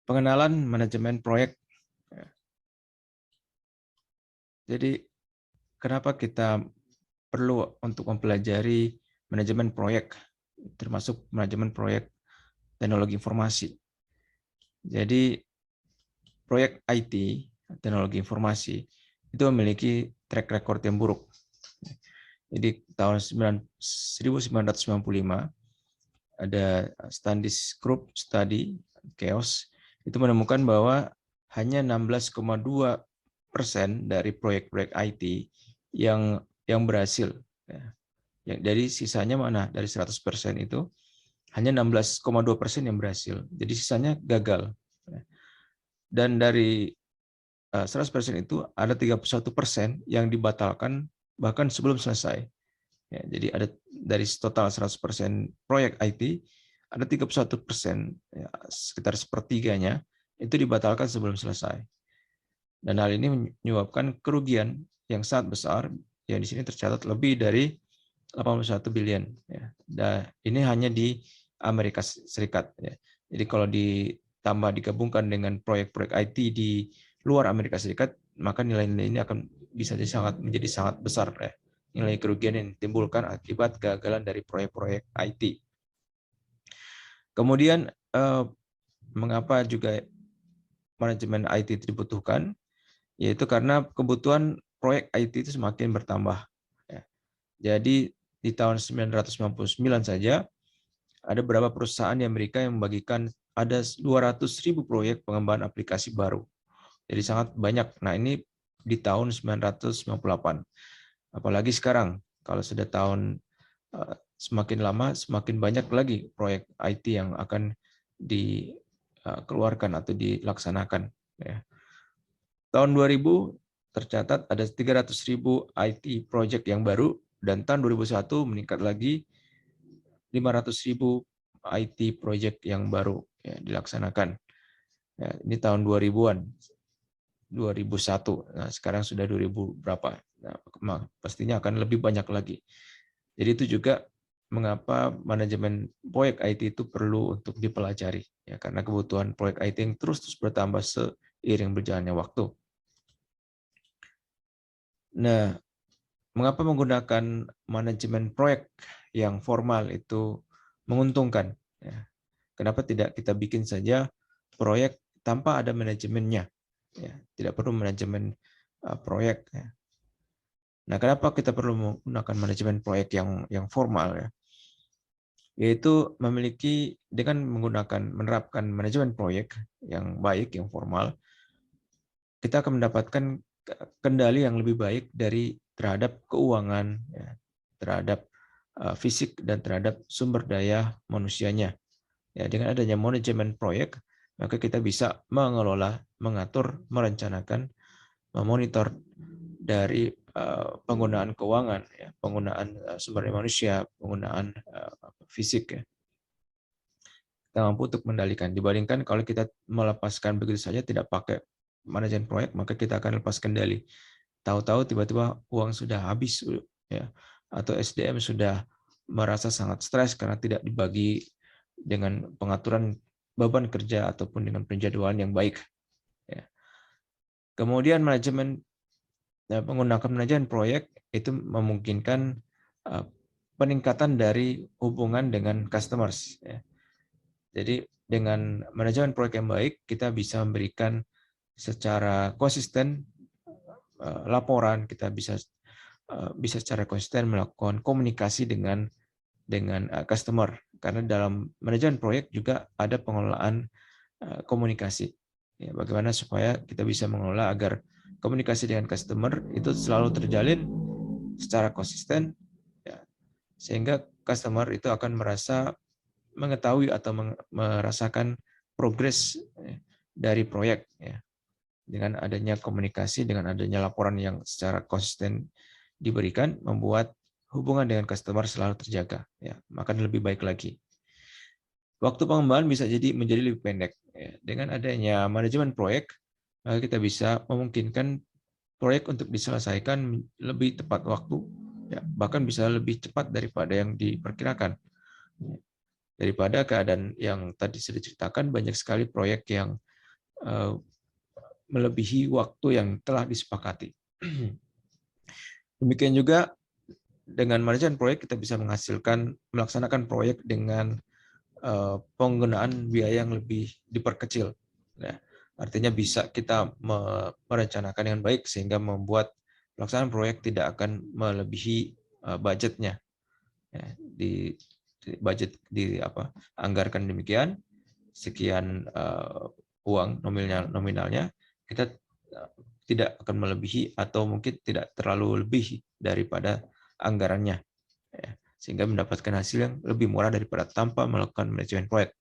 pengenalan manajemen proyek. Jadi kenapa kita perlu untuk mempelajari manajemen proyek, termasuk manajemen proyek teknologi informasi. Jadi proyek IT, teknologi informasi, itu memiliki track record yang buruk. Jadi tahun 1995 ada Standish Group Study, Chaos, itu menemukan bahwa hanya 16,2% dari proyek-proyek IT yang berhasil. Jadi sisanya mana? Dari 100% itu hanya 16,2% yang berhasil. Jadi sisanya gagal. Dan dari 100% itu ada 31% yang dibatalkan bahkan sebelum selesai. Ya, jadi ada dari total 100% proyek IT, ada 31%, ya, sekitar sepertiganya, itu dibatalkan sebelum selesai. Dan hal ini menyebabkan kerugian yang sangat besar, yang di sini tercatat lebih dari 81 billion. Ya. Dan ini hanya di Amerika Serikat. Ya. Jadi kalau ditambah digabungkan dengan proyek-proyek IT di luar Amerika Serikat, maka nilai-nilai ini akan bisa menjadi sangat besar. Ya. Nilai kerugian yang ditimbulkan akibat kegagalan dari proyek-proyek IT. Kemudian mengapa juga manajemen IT dibutuhkan? Yaitu karena kebutuhan proyek IT itu semakin bertambah. Jadi di tahun 1999 saja ada beberapa perusahaan di Amerika yang membagikan ada 200.000 proyek pengembangan aplikasi baru. Jadi sangat banyak. Nah ini di tahun 1998. Apalagi sekarang, kalau sudah tahun semakin lama, semakin banyak lagi proyek IT yang akan dikeluarkan atau dilaksanakan. Tahun 2000 tercatat ada 300.000 IT project yang baru, dan tahun 2001 meningkat lagi 500.000 IT project yang baru dilaksanakan. Ini tahun 2000-an, 2001. Nah, sekarang sudah 2000 berapa? Nah, pastinya akan lebih banyak lagi. Jadi itu juga mengapa manajemen proyek IT itu perlu untuk dipelajari, ya, karena kebutuhan proyek IT yang terus bertambah seiring berjalannya waktu. Nah, mengapa menggunakan manajemen proyek yang formal itu menguntungkan? Ya. Kenapa tidak kita bikin saja proyek tanpa ada manajemennya? Ya, tidak perlu manajemen proyek. Ya. Nah, kenapa kita perlu menggunakan manajemen proyek yang formal? Ya? Yaitu dengan menerapkan manajemen proyek yang baik, yang formal, kita akan mendapatkan kendali yang lebih baik terhadap keuangan, ya, terhadap fisik, dan terhadap sumber daya manusianya. Ya, dengan adanya manajemen proyek, maka kita bisa mengelola, mengatur, merencanakan, memonitor dari penggunaan keuangan, ya, penggunaan sumber daya manusia, penggunaan fisik. Ya. Kita mampu untuk mengendalikan. Dibandingkan kalau kita melepaskan begitu saja, tidak pakai manajemen proyek, maka kita akan lepas kendali. Tahu-tahu tiba-tiba uang sudah habis, ya, atau SDM sudah merasa sangat stres karena tidak dibagi dengan pengaturan beban kerja ataupun dengan penjadwalan yang baik. Ya. Kemudian menggunakan manajemen proyek itu memungkinkan peningkatan dari hubungan dengan customers. Ya. Jadi dengan manajemen proyek yang baik, kita bisa memberikan secara konsisten laporan, kita bisa secara konsisten melakukan komunikasi dengan customer, karena dalam manajemen proyek juga ada pengelolaan komunikasi. Ya, bagaimana supaya kita bisa mengelola agar komunikasi dengan customer itu selalu terjalin secara konsisten, ya, sehingga customer itu akan merasa mengetahui atau merasakan progres dari proyek, ya. Dengan adanya komunikasi, dengan adanya laporan yang secara konsisten diberikan, membuat hubungan dengan customer selalu terjaga, ya, maka lebih baik lagi. Waktu pengembangan bisa menjadi lebih pendek. Ya. Dengan adanya manajemen proyek, maka kita bisa memungkinkan proyek untuk diselesaikan lebih tepat waktu, ya, bahkan bisa lebih cepat daripada yang diperkirakan. Daripada keadaan yang tadi sudah diceritakan, banyak sekali proyek yang melebihi waktu yang telah disepakati. Demikian juga dengan manajemen proyek kita bisa melaksanakan proyek dengan penggunaan biaya yang lebih diperkecil. Nah, artinya bisa kita merencanakan dengan baik sehingga membuat pelaksanaan proyek tidak akan melebihi budgetnya. Ya, budget anggarkan demikian sekian uang nominalnya, kita tidak akan melebihi atau mungkin tidak terlalu lebih daripada anggarannya, ya, sehingga mendapatkan hasil yang lebih murah daripada tanpa melakukan manajemen proyek.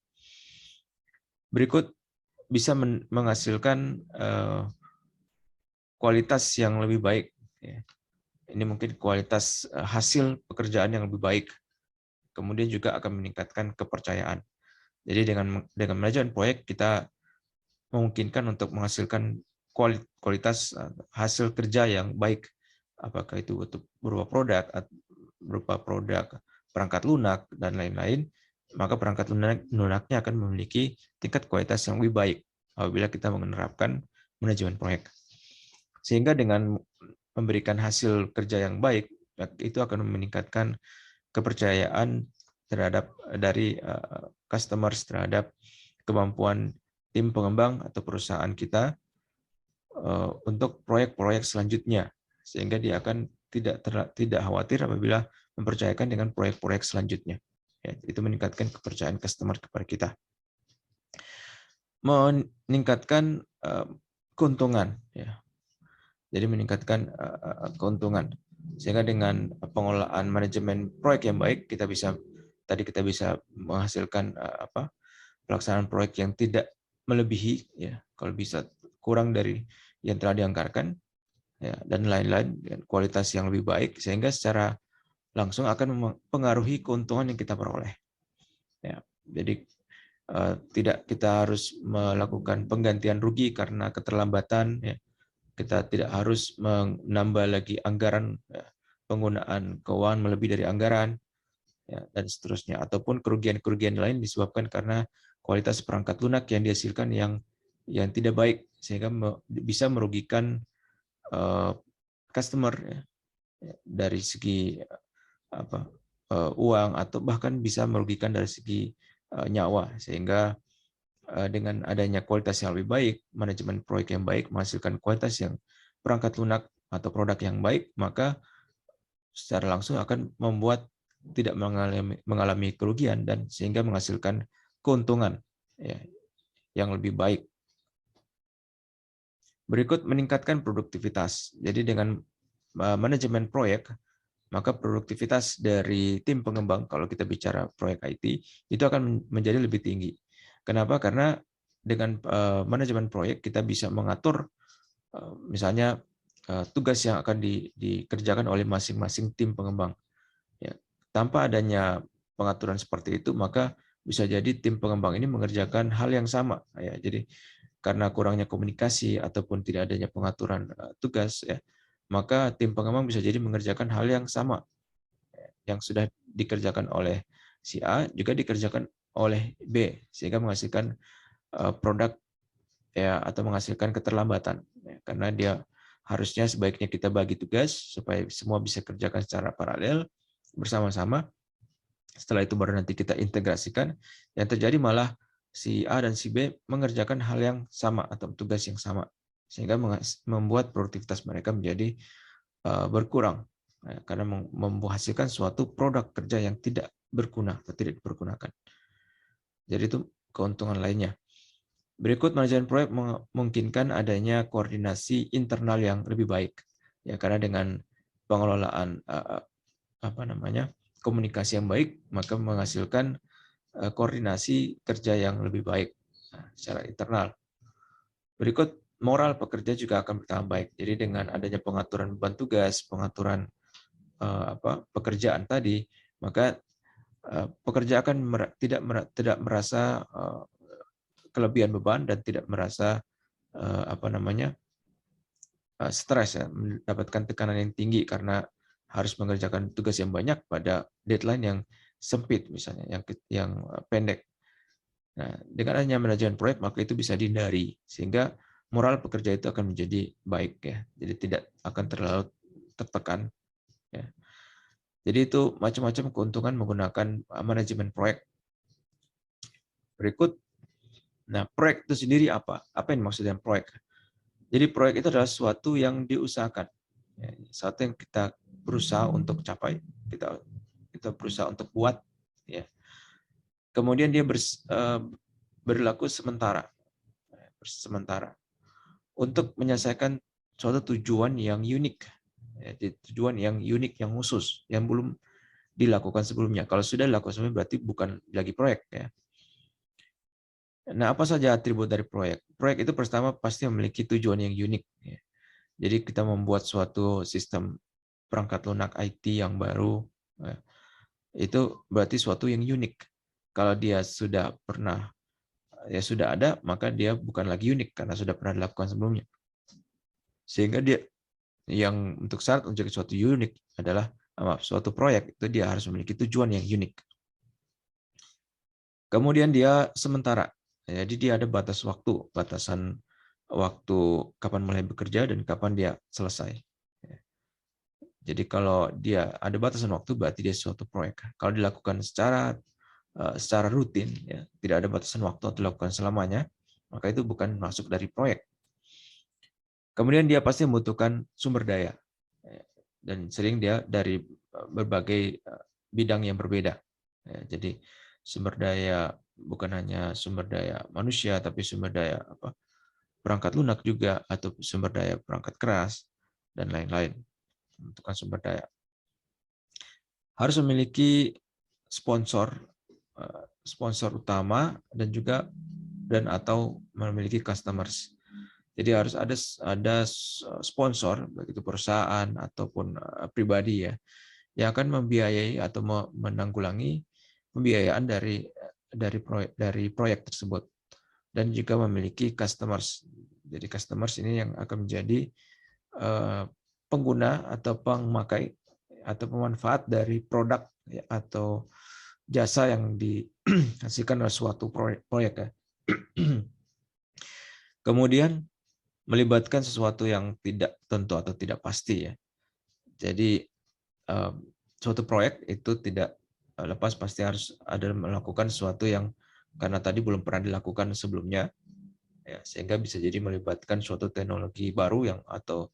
Berikut bisa menghasilkan kualitas yang lebih baik. Ini mungkin kualitas hasil pekerjaan yang lebih baik. Kemudian juga akan meningkatkan kepercayaan. Jadi dengan manajemen proyek kita memungkinkan untuk menghasilkan kualitas hasil kerja yang baik. Apakah itu berupa produk perangkat lunak dan lain-lain, maka perangkat lunaknya akan memiliki tingkat kualitas yang lebih baik apabila kita menerapkan manajemen proyek. Sehingga dengan memberikan hasil kerja yang baik, itu akan meningkatkan kepercayaan dari customers terhadap kemampuan tim pengembang atau perusahaan kita untuk proyek-proyek selanjutnya, sehingga dia akan tidak khawatir apabila mempercayakan dengan proyek-proyek selanjutnya. Ya, itu meningkatkan kepercayaan customer kepada kita. Meningkatkan keuntungan, ya. Jadi meningkatkan keuntungan, sehingga dengan pengelolaan manajemen proyek yang baik kita bisa menghasilkan pelaksanaan proyek yang tidak melebihi, ya, kalau bisa kurang dari yang telah dianggarkan, ya, dan lain-lain, dengan kualitas yang lebih baik, sehingga secara langsung akan mempengaruhi keuntungan yang kita peroleh. Ya, jadi tidak kita harus melakukan penggantian rugi karena keterlambatan, ya. Kita tidak harus menambah lagi anggaran, ya, penggunaan keuangan melebihi dari anggaran, ya, dan seterusnya, ataupun kerugian-kerugian lain disebabkan karena kualitas perangkat lunak yang dihasilkan yang tidak baik, sehingga bisa merugikan customer, ya, dari segi uang, atau bahkan bisa merugikan dari segi nyawa. Sehingga dengan adanya kualitas yang lebih baik, manajemen proyek yang baik menghasilkan kualitas yang perangkat lunak atau produk yang baik, maka secara langsung akan membuat tidak mengalami kerugian dan sehingga menghasilkan keuntungan, ya, yang lebih baik. Berikut meningkatkan produktivitas. Jadi dengan manajemen proyek, maka produktivitas dari tim pengembang, kalau kita bicara proyek IT, itu akan menjadi lebih tinggi. Kenapa? Karena dengan manajemen proyek kita bisa mengatur misalnya tugas yang akan dikerjakan oleh masing-masing tim pengembang. Ya, tanpa adanya pengaturan seperti itu, maka bisa jadi tim pengembang ini mengerjakan hal yang sama. Ya, jadi karena kurangnya komunikasi ataupun tidak adanya pengaturan tugas, ya, maka tim pengembang bisa jadi mengerjakan hal yang sama, yang sudah dikerjakan oleh si A juga dikerjakan oleh B, sehingga menghasilkan produk, ya, atau menghasilkan keterlambatan, ya, karena dia harusnya sebaiknya kita bagi tugas supaya semua bisa kerjakan secara paralel bersama-sama. Setelah itu baru nanti kita integrasikan. Yang terjadi malah si A dan si B mengerjakan hal yang sama atau tugas yang sama, sehingga membuat produktivitas mereka menjadi berkurang, karena menghasilkan suatu produk kerja yang tidak berguna atau tidak dipergunakan. Jadi itu keuntungan lainnya. Berikut manajemen proyek memungkinkan adanya koordinasi internal yang lebih baik, ya, karena dengan pengelolaan komunikasi yang baik, maka menghasilkan koordinasi kerja yang lebih baik secara internal. Berikut moral pekerja juga akan bertambah baik. Jadi dengan adanya pengaturan beban tugas, pengaturan pekerjaan tadi, maka pekerja akan tidak merasa kelebihan beban dan tidak merasa stres, ya, mendapatkan tekanan yang tinggi karena harus mengerjakan tugas yang banyak pada deadline yang sempit, misalnya yang pendek. Nah, dengan adanya manajemen proyek, maka itu bisa dihindari, sehingga moral pekerja itu akan menjadi baik ya. Jadi tidak akan terlalu tertekan ya. Jadi itu macam-macam keuntungan menggunakan manajemen proyek. Berikut, nah proyek itu sendiri apa? Apa yang dimaksud dengan proyek? Jadi proyek itu adalah sesuatu yang diusahakan, ya, sesuatu yang kita berusaha untuk capai, kita berusaha untuk buat, ya. Kemudian dia berlaku sementara, untuk menyelesaikan suatu tujuan yang unik, ya, tujuan yang unik, yang khusus, yang belum dilakukan sebelumnya. Kalau sudah dilakukan sebelumnya berarti bukan lagi proyek ya. Nah, apa saja atribut dari proyek? Proyek itu pertama pasti memiliki tujuan yang unik. Ya. Jadi kita membuat suatu sistem perangkat lunak IT yang baru, ya, itu berarti suatu yang unik. Kalau dia sudah pernah, ya sudah ada, maka dia bukan lagi unik karena sudah pernah dilakukan sebelumnya. Sehingga dia yang untuk syarat untuk suatu unik adalah suatu proyek itu dia harus memiliki tujuan yang unik. Kemudian dia sementara. Jadi dia ada batasan waktu kapan mulai bekerja dan kapan dia selesai. Jadi kalau dia ada batasan waktu berarti dia suatu proyek. Kalau dilakukan secara rutin, ya, tidak ada batasan waktu atau dilakukan selamanya, maka itu bukan masuk dari proyek. Kemudian dia pasti membutuhkan sumber daya, dan sering dia dari berbagai bidang yang berbeda. Jadi sumber daya bukan hanya sumber daya manusia, tapi sumber daya perangkat lunak juga, atau sumber daya perangkat keras, dan lain-lain. Membutuhkan sumber daya. Harus memiliki sponsor, sponsor utama, dan atau memiliki customers. Jadi harus ada sponsor, baik itu perusahaan ataupun pribadi ya, yang akan membiayai atau menanggulangi pembiayaan dari proyek tersebut, dan juga memiliki customers. Jadi customers ini yang akan menjadi pengguna atau pemakai atau pemanfaat dari produk ya, atau jasa yang dihasilkan oleh suatu proyek ya. Kemudian melibatkan sesuatu yang tidak tentu atau tidak pasti ya. Jadi suatu proyek itu tidak lepas pasti harus ada melakukan sesuatu yang karena tadi belum pernah dilakukan sebelumnya ya, sehingga bisa jadi melibatkan suatu teknologi baru yang atau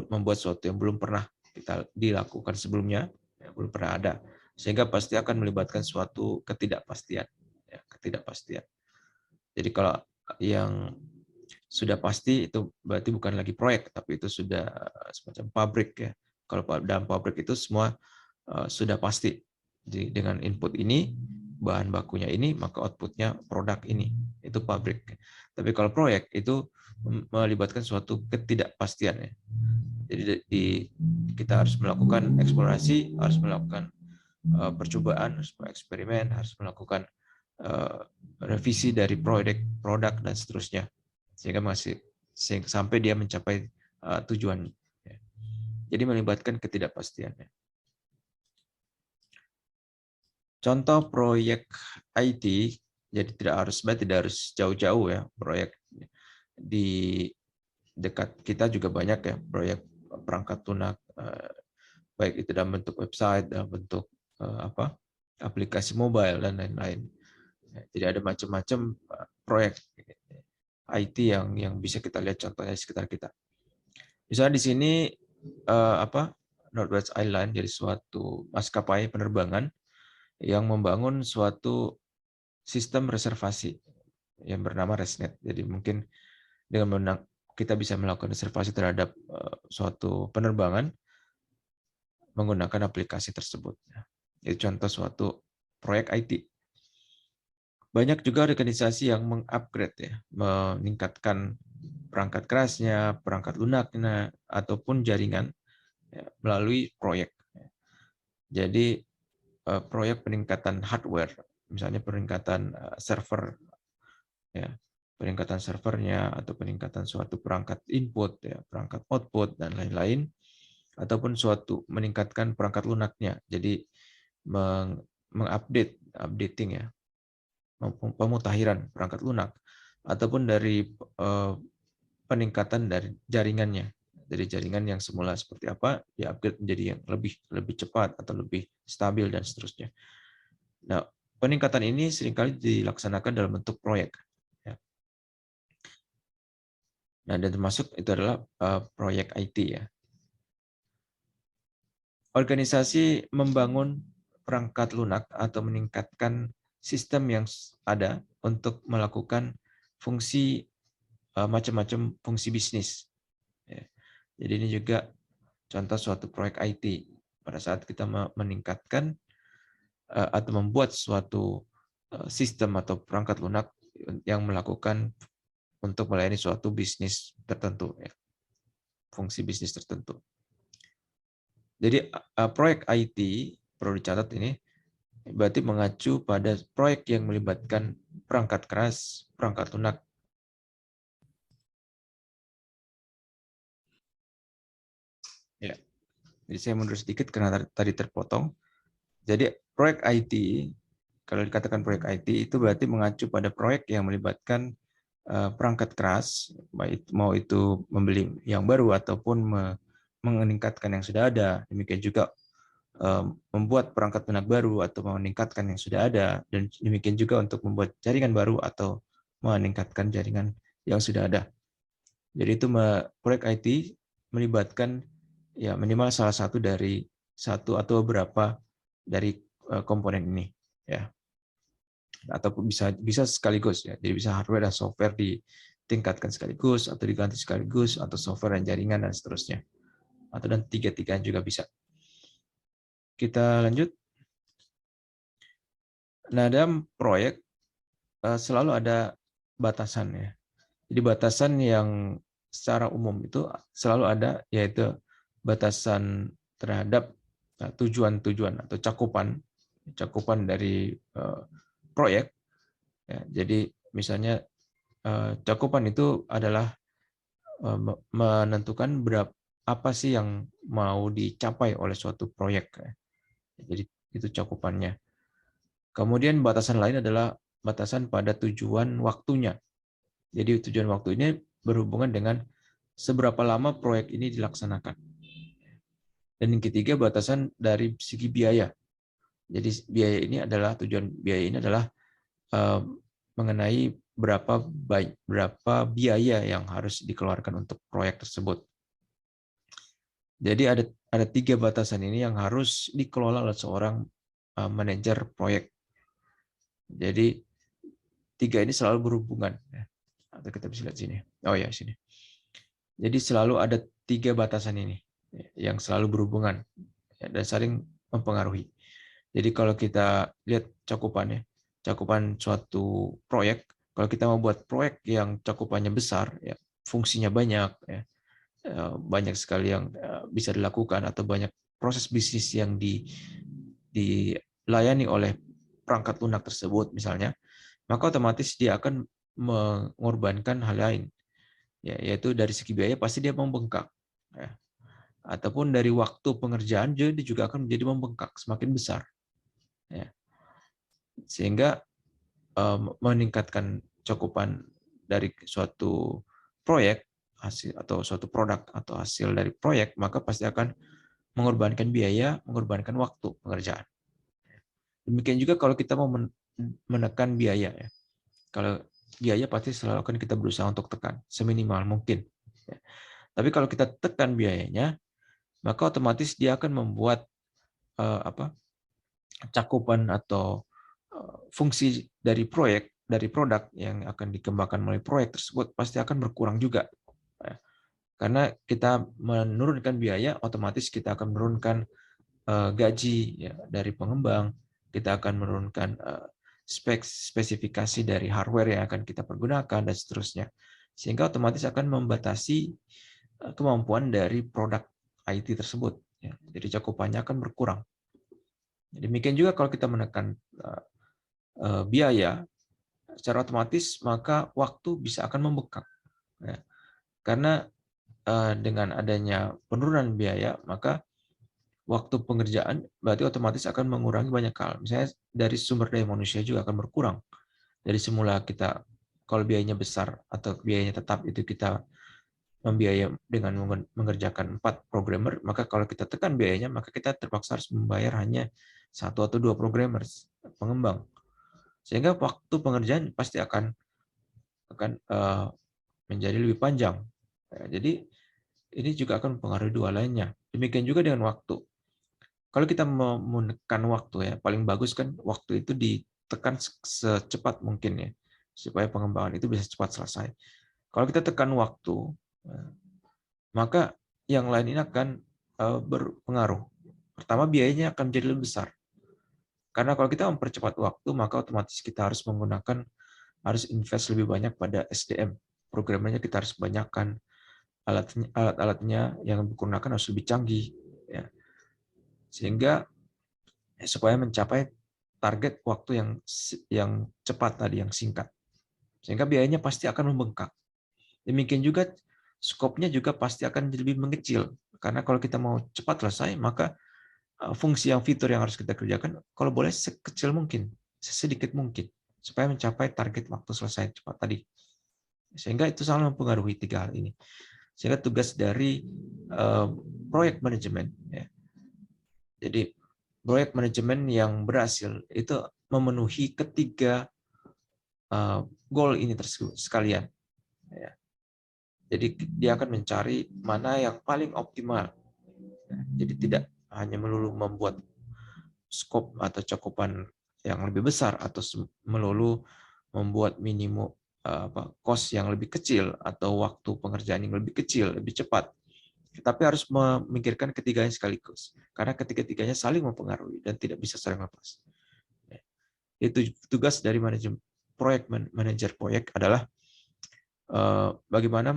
membuat sesuatu yang belum pernah kita dilakukan sebelumnya, ya, belum pernah ada, sehingga pasti akan melibatkan suatu ketidakpastian ya, ketidakpastian. Jadi kalau yang sudah pasti itu berarti bukan lagi proyek, tapi itu sudah semacam pabrik ya. Kalau dalam pabrik itu semua sudah pasti. Jadi dengan input ini, bahan bakunya ini, maka outputnya produk ini. Itu pabrik. Tapi kalau proyek itu melibatkan suatu ketidakpastian ya. Jadi kita harus melakukan eksplorasi, harus melakukan percobaan, harus eksperimen, harus melakukan revisi dari produk dan seterusnya, sehingga sampai dia mencapai tujuan. Jadi melibatkan ketidakpastian. Contoh proyek IT, jadi tidak harus jauh-jauh ya, proyek di dekat kita juga banyak ya, proyek perangkat lunak, baik itu dalam bentuk website, dalam bentuk aplikasi mobile dan lain-lain. Jadi ada macam-macam proyek IT yang bisa kita lihat contohnya di sekitar kita. Misalnya di sini Northwest Airlines, jadi suatu maskapai penerbangan yang membangun suatu sistem reservasi yang bernama ResNet. Jadi mungkin dengan kita bisa melakukan reservasi terhadap suatu penerbangan menggunakan aplikasi tersebut. Itu contoh suatu proyek IT. Banyak juga organisasi yang mengupgrade ya, meningkatkan perangkat kerasnya, perangkat lunaknya, ataupun jaringan ya, melalui proyek. Jadi proyek peningkatan hardware, misalnya peningkatan server, ya, peningkatan servernya atau peningkatan suatu perangkat input, ya, perangkat output dan lain-lain, ataupun suatu meningkatkan perangkat lunaknya. Jadi updating ya, pemutahiran perangkat lunak, ataupun dari peningkatan dari jaringannya. Dari jaringan yang semula seperti apa, di-upgrade menjadi yang lebih cepat atau lebih stabil dan seterusnya. Nah, peningkatan ini seringkali dilaksanakan dalam bentuk proyek. Ya. Nah, dan termasuk itu adalah proyek IT ya. Organisasi membangun perangkat lunak atau meningkatkan sistem yang ada untuk melakukan fungsi macam-macam fungsi bisnis. Ya. Jadi ini juga contoh suatu proyek IT. Pada saat kita meningkatkan atau membuat suatu sistem atau perangkat lunak yang melakukan untuk melayani suatu bisnis tertentu, ya. Fungsi bisnis tertentu. Jadi proyek IT perlu dicatat ini berarti mengacu pada proyek yang melibatkan perangkat keras, perangkat lunak. Ya. Jadi saya mundur sedikit karena tadi terpotong. Jadi proyek IT, kalau dikatakan proyek IT itu berarti mengacu pada proyek yang melibatkan perangkat keras, mau itu membeli yang baru ataupun meningkatkan yang sudah ada. Demikian juga membuat perangkat lunak baru atau meningkatkan yang sudah ada, dan demikian juga untuk membuat jaringan baru atau meningkatkan jaringan yang sudah ada. Jadi itu proyek IT melibatkan ya minimal salah satu dari satu atau beberapa dari komponen ini, ya. Ataupun bisa sekaligus ya. Jadi bisa hardware dan software ditingkatkan sekaligus atau diganti sekaligus, atau software dan jaringan dan seterusnya. Atau dan tiga-tigaan juga bisa. Kita lanjut. Nah, dalam proyek selalu ada batasan ya. Jadi batasan yang secara umum itu selalu ada, yaitu batasan terhadap tujuan-tujuan atau cakupan dari proyek. Ya, jadi misalnya cakupan itu adalah menentukan apa sih yang mau dicapai oleh suatu proyek. Jadi itu cakupannya. Kemudian batasan lain adalah batasan pada tujuan waktunya. Jadi tujuan waktu ini berhubungan dengan seberapa lama proyek ini dilaksanakan. Dan yang ketiga batasan dari segi biaya. Jadi tujuan biaya ini adalah mengenai berapa biaya yang harus dikeluarkan untuk proyek tersebut. Jadi ada tiga batasan ini yang harus dikelola oleh seorang manajer proyek. Jadi tiga ini selalu berhubungan. Atau kita bisa lihat sini. Oh ya, sini. Jadi selalu ada tiga batasan ini yang selalu berhubungan dan saling mempengaruhi. Jadi kalau kita lihat cakupan suatu proyek, kalau kita mau buat proyek yang cakupannya besar, ya, fungsinya banyak, ya, banyak sekali yang bisa dilakukan, atau banyak proses bisnis yang dilayani oleh perangkat lunak tersebut misalnya, maka otomatis dia akan mengorbankan hal lain, ya, yaitu dari segi biaya pasti dia membengkak, ya. Ataupun dari waktu pengerjaan dia juga akan menjadi membengkak semakin besar, ya. Sehingga meningkatkan cakupan dari suatu proyek hasil atau suatu produk atau hasil dari proyek, maka pasti akan mengorbankan biaya, mengorbankan waktu pengerjaan. Demikian juga kalau kita mau menekan biaya, ya. Kalau biaya pasti selalu akan kita berusaha untuk tekan seminimal mungkin, ya. Tapi kalau kita tekan biayanya, maka otomatis dia akan membuat cakupan atau fungsi dari produk yang akan dikembangkan melalui proyek tersebut pasti akan berkurang juga. Karena kita menurunkan biaya, otomatis kita akan menurunkan gaji, ya, dari pengembang, kita akan menurunkan spesifikasi dari hardware yang akan kita pergunakan, dan seterusnya. Sehingga otomatis akan membatasi kemampuan dari produk IT tersebut. Ya. Jadi cakupannya akan berkurang. Demikian juga kalau kita menekan biaya, secara otomatis maka waktu bisa akan membengkak. Ya. Karena dengan adanya penurunan biaya, maka waktu pengerjaan berarti otomatis akan mengurangi banyak hal. Misalnya dari sumber daya manusia juga akan berkurang. Dari semula kita kalau biayanya besar atau biayanya tetap itu kita membiayai dengan mengerjakan 4 programmer, maka kalau kita tekan biayanya, maka kita terpaksa harus membayar hanya 1 atau 2 programmer pengembang. Sehingga waktu pengerjaan pasti akan menjadi lebih panjang. Jadi ini juga akan mempengaruhi dua lainnya. Demikian juga dengan waktu. Kalau kita mau menekan waktu ya, paling bagus kan waktu itu ditekan secepat mungkin ya, supaya pengembangan itu bisa cepat selesai. Kalau kita tekan waktu, maka yang lain ini akan berpengaruh. Pertama, biayanya akan menjadi lebih besar. Karena kalau kita mempercepat waktu, maka otomatis kita harus invest lebih banyak pada SDM. Programmernya kita harus banyakkan, alat-alatnya yang digunakan harus lebih canggih, ya. Sehingga supaya mencapai target waktu yang cepat tadi, yang singkat. Sehingga biayanya pasti akan membengkak. Demikian juga skopnya juga pasti akan lebih mengecil. Karena kalau kita mau cepat selesai, maka fungsi fitur yang harus kita kerjakan, kalau boleh sekecil mungkin, sedikit mungkin, supaya mencapai target waktu selesai cepat tadi. Sehingga itu sangat mempengaruhi 3 hal ini. Sehingga tugas dari proyek manajemen, ya. Jadi proyek manajemen yang berhasil itu memenuhi ketiga goal ini tersebut sekalian. Ya. Jadi dia akan mencari mana yang paling optimal. Jadi tidak hanya melulu membuat skop atau cakupan yang lebih besar atau melulu membuat minimum cost yang lebih kecil atau waktu pengerjaan yang lebih kecil, lebih cepat. Tapi harus memikirkan ketiganya sekaligus. Karena ketiga-tiganya saling mempengaruhi dan tidak bisa saling lepas. Itu tugas dari manajer proyek adalah bagaimana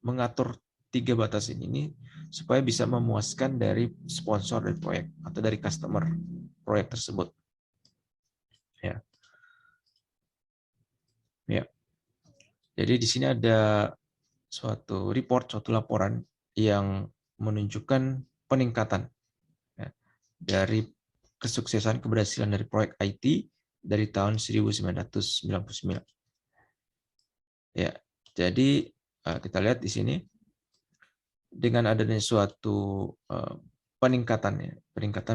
mengatur 3 batasan ini supaya bisa memuaskan dari sponsor dari proyek atau dari customer proyek tersebut. Ya. Ya. Jadi di sini ada suatu laporan yang menunjukkan peningkatan ya, dari kesuksesan keberhasilan dari proyek IT dari tahun 1999. Ya, jadi kita lihat di sini dengan adanya suatu peningkatan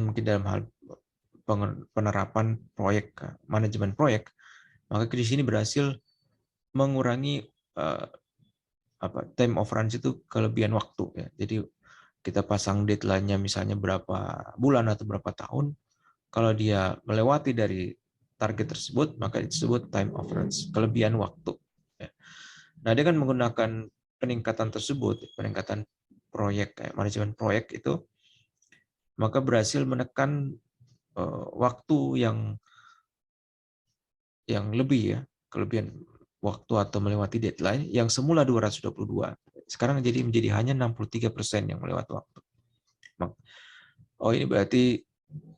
mungkin dalam hal penerapan proyek, manajemen proyek, maka di sini berhasil mengurangi time of runs itu kelebihan waktu ya. Jadi kita pasang deadline-nya misalnya berapa bulan atau berapa tahun, kalau dia melewati dari target tersebut, maka disebut time of runs, kelebihan waktu. Ya. Nah, dia kan menggunakan peningkatan tersebut, peningkatan proyek, manajemen proyek itu, maka berhasil menekan waktu yang lebih ya, kelebihan waktu atau melewati deadline yang semula 222, sekarang menjadi hanya 63% yang melewati waktu. Oh, ini berarti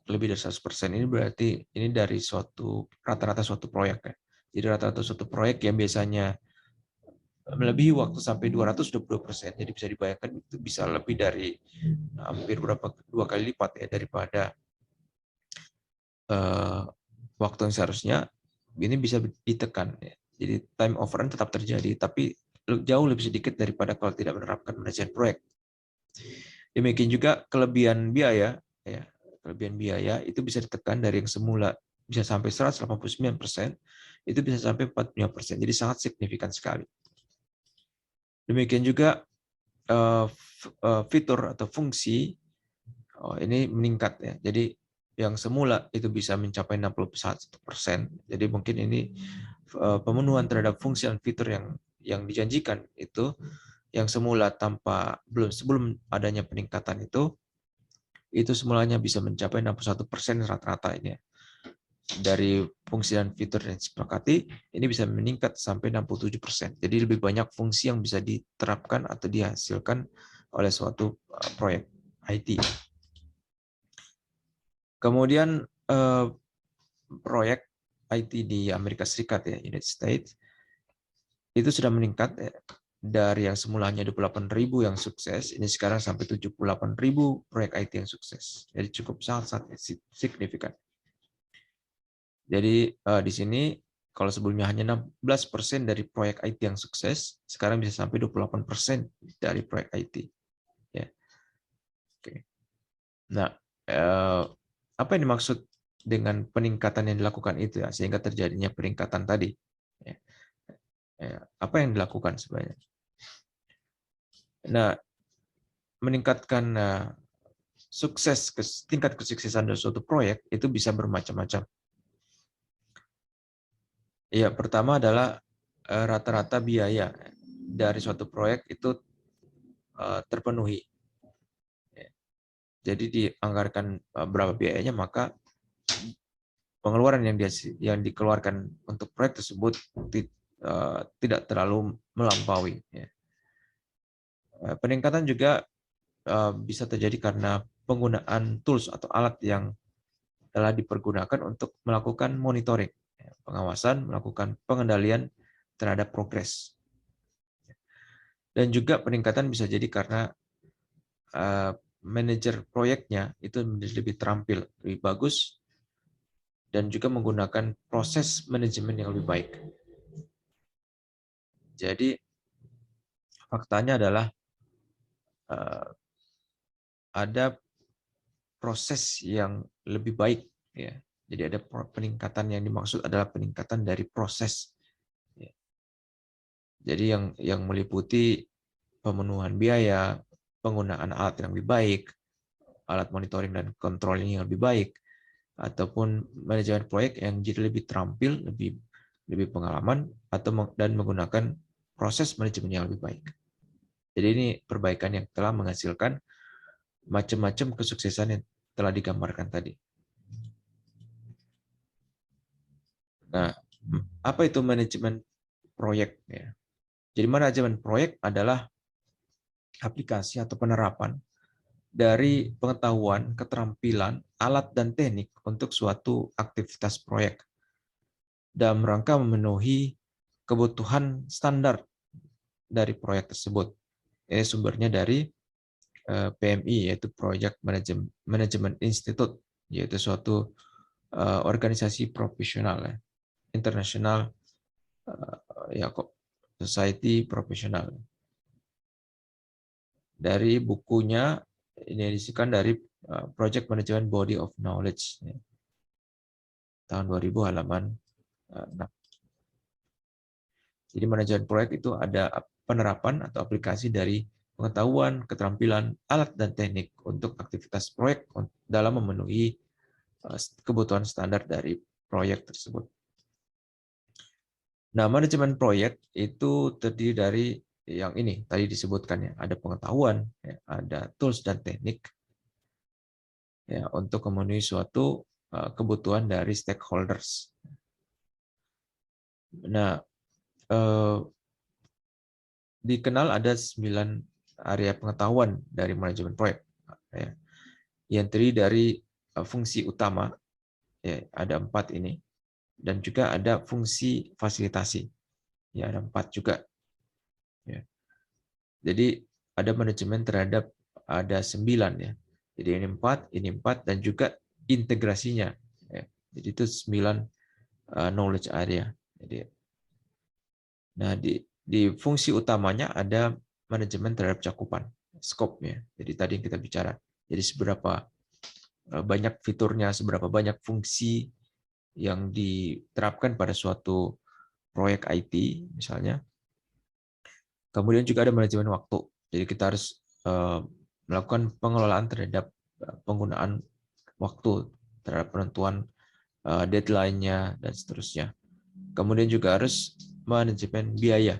lebih dari 100%. Ini berarti ini dari rata-rata suatu proyek ya. Jadi rata-rata suatu proyek yang biasanya melebihi waktu sampai 222%. Jadi bisa dibayangkan itu bisa lebih dari hampir 2 kali lipat ya daripada waktu yang seharusnya. Ini bisa ditekan ya. Jadi time over run tetap terjadi, tapi jauh lebih sedikit daripada kalau tidak menerapkan manajemen proyek. Demikian juga kelebihan biaya ya. Kelebihan biaya itu bisa ditekan dari yang semula bisa sampai 189%, itu bisa sampai 45%. Jadi sangat signifikan sekali. Demikian juga fitur atau fungsi ini meningkat ya. Jadi yang semula itu bisa mencapai 61%. Jadi mungkin ini pemenuhan terhadap fungsi dan fitur yang dijanjikan itu yang semula sebelum adanya peningkatan itu semulanya bisa mencapai 61% rata-rata ini ya. Dari fungsi dan fitur yang disepakati ini bisa meningkat sampai 67%. Jadi lebih banyak fungsi yang bisa diterapkan atau dihasilkan oleh suatu proyek IT. Kemudian proyek IT di Amerika Serikat ya, United States, itu sudah meningkat ya, dari yang semulanya 28.000 yang sukses, ini sekarang sampai 78.000 proyek IT yang sukses. Jadi cukup sangat signifikan. Jadi di sini kalau sebelumnya hanya 16% dari proyek IT yang sukses, sekarang bisa sampai 28% dari proyek IT. Ya. Oke. Nah, apa yang dimaksud dengan peningkatan yang dilakukan itu ya, sehingga terjadinya peningkatan tadi? Ya. Apa yang dilakukan sebenarnya? Nah, meningkatkan tingkat kesuksesan dari suatu proyek itu bisa bermacam-macam. Ya, pertama adalah rata-rata biaya dari suatu proyek itu terpenuhi. Jadi dianggarkan berapa biayanya, maka pengeluaran yang dikeluarkan untuk proyek tersebut tidak terlalu melampaui. Peningkatan juga bisa terjadi karena penggunaan tools atau alat yang telah dipergunakan untuk melakukan monitoring, pengawasan, melakukan pengendalian terhadap progres. Dan juga peningkatan bisa jadi karena manajer proyeknya itu menjadi lebih terampil, lebih bagus, dan juga menggunakan proses manajemen yang lebih baik. Jadi faktanya adalah ada proses yang lebih baik, ya. Jadi ada peningkatan yang dimaksud adalah peningkatan dari proses. Jadi yang meliputi pemenuhan biaya, penggunaan alat yang lebih baik, alat monitoring dan controlling yang lebih baik, ataupun manajemen proyek yang jadi lebih terampil, lebih pengalaman, dan menggunakan proses manajemen yang lebih baik. Jadi ini perbaikan yang telah menghasilkan macam-macam kesuksesan yang telah digambarkan tadi. Nah, apa itu manajemen proyek? Jadi manajemen proyek adalah aplikasi atau penerapan dari pengetahuan, keterampilan, alat, dan teknik untuk suatu aktivitas proyek dalam rangka memenuhi kebutuhan standar dari proyek tersebut. Ini sumbernya dari PMI, yaitu Project Management Institute, yaitu suatu organisasi profesional, internasional, society profesional. Dari bukunya, ini edisikan dari Project Management Body of Knowledge, tahun 2000 halaman 6. Jadi manajemen proyek itu ada penerapan atau aplikasi dari pengetahuan, keterampilan, alat, dan teknik untuk aktivitas proyek dalam memenuhi kebutuhan standar dari proyek tersebut. Nah, manajemen proyek itu terdiri dari yang ini tadi disebutkan, ya, ada pengetahuan, ya, ada tools dan teknik, ya, untuk memenuhi suatu kebutuhan dari stakeholders. Nah, dikenal ada 9 area pengetahuan dari manajemen proyek, ya, yang terdiri dari fungsi utama, ya, ada 4 ini, dan juga ada fungsi fasilitasi, ya, ada 4 juga, ya. Jadi ada manajemen terhadap ada 9, ya. Jadi ini 4 dan juga integrasinya, ya. Jadi itu 9 knowledge area. Jadi, nah di fungsi utamanya ada manajemen terhadap cakupan, scope, ya. Jadi tadi yang kita bicara. Jadi seberapa banyak fiturnya, seberapa banyak fungsi yang diterapkan pada suatu proyek IT misalnya. Kemudian juga ada manajemen waktu. Jadi kita harus melakukan pengelolaan terhadap penggunaan waktu, terhadap penentuan deadline-nya dan seterusnya. Kemudian juga harus manajemen biaya,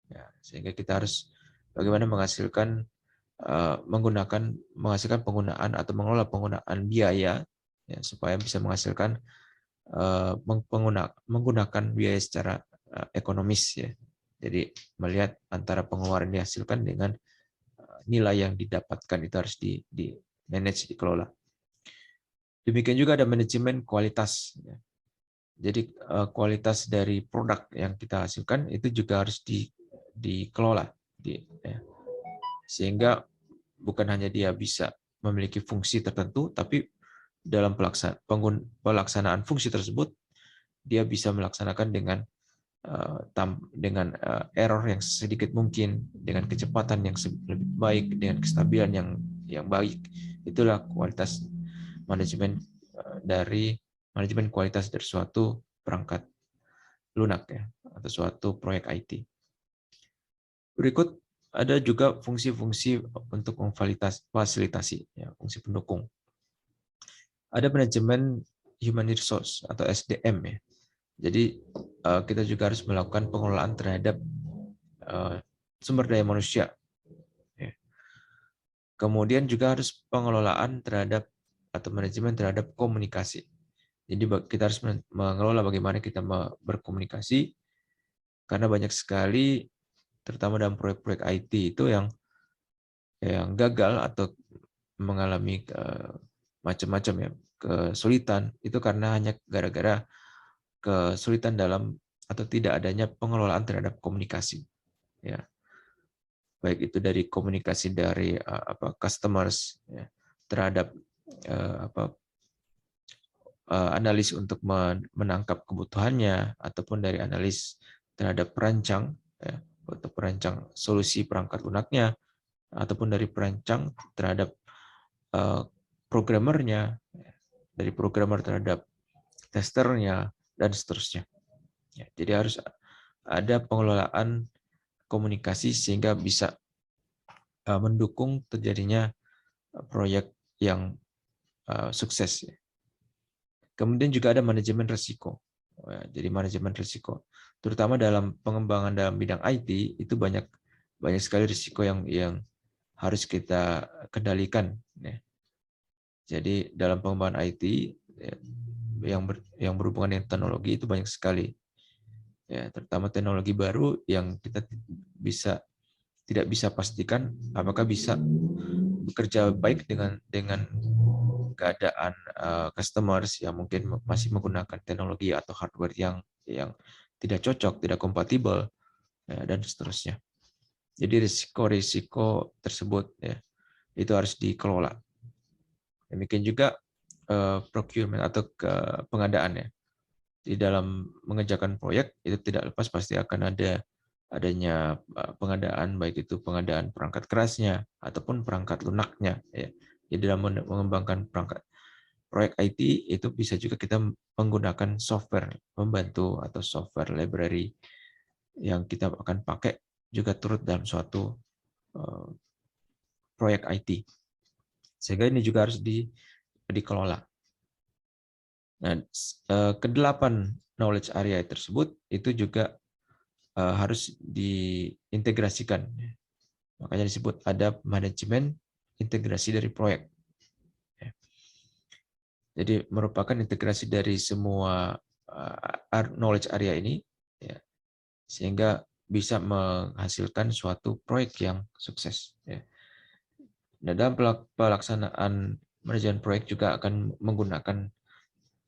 ya, sehingga kita harus bagaimana menghasilkan penggunaan atau mengelola penggunaan biaya, ya, supaya bisa menghasilkan menggunakan biaya secara ekonomis, ya. Jadi melihat antara pengeluaran yang dihasilkan dengan nilai yang didapatkan itu harus di manage, dikelola. Demikian juga ada manajemen kualitas, ya. Jadi kualitas dari produk yang kita hasilkan itu juga harus dikelola, ya. Sehingga bukan hanya dia bisa memiliki fungsi tertentu, tapi dalam pelaksanaan fungsi tersebut dia bisa melaksanakan dengan error yang sedikit mungkin, dengan kecepatan yang lebih baik, dengan kestabilan yang baik. Itulah kualitas manajemen dari manajemen kualitas dari suatu perangkat lunak ya, atau suatu proyek IT. Berikut ada juga fungsi-fungsi untuk memfasilitasi, ya, fungsi pendukung. Ada manajemen human resource atau SDM ya. Jadi kita juga harus melakukan pengelolaan terhadap sumber daya manusia. Ya. Kemudian juga harus pengelolaan terhadap atau manajemen terhadap komunikasi. Jadi kita harus mengelola bagaimana kita berkomunikasi, karena banyak sekali, terutama dalam proyek-proyek IT itu yang gagal atau mengalami macam-macam ya kesulitan, itu karena hanya gara-gara kesulitan dalam atau tidak adanya pengelolaan terhadap komunikasi. Ya, baik itu dari komunikasi dari customers ya, terhadap analis untuk menangkap kebutuhannya, ataupun dari analis terhadap perancang ya, untuk perancang solusi perangkat lunaknya, ataupun dari perancang terhadap programmernya, dari programmer terhadap testernya, dan seterusnya. Ya, jadi harus ada pengelolaan komunikasi sehingga bisa mendukung terjadinya proyek yang sukses. Kemudian juga ada manajemen risiko. Jadi manajemen risiko, terutama dalam pengembangan dalam bidang IT, itu banyak sekali risiko yang harus kita kendalikan. Jadi dalam pengembangan IT yang berhubungan dengan teknologi itu banyak sekali. Ya, terutama teknologi baru yang kita tidak bisa pastikan apakah bisa bekerja baik dengan keadaan customers yang mungkin masih menggunakan teknologi atau hardware yang tidak cocok, tidak kompatibel, ya, dan seterusnya. Jadi risiko-risiko tersebut ya, itu harus dikelola. Demikian juga procurement atau pengadaan ya. Di dalam mengerjakan proyek itu tidak lepas pasti akan adanya pengadaan, baik itu pengadaan perangkat kerasnya ataupun perangkat lunaknya ya. Jadi dalam mengembangkan proyek IT itu bisa juga kita menggunakan software pembantu atau software library yang kita akan pakai juga turut dalam suatu proyek IT. Sehingga ini juga harus dikelola. Nah, kedelapan knowledge area tersebut itu juga harus diintegrasikan. Makanya disebut ada manajemen integrasi dari proyek. Jadi merupakan integrasi dari semua knowledge area ini, ya, sehingga bisa menghasilkan suatu proyek yang sukses. Ya. Nah, dalam pelaksanaan manajemen proyek juga akan menggunakan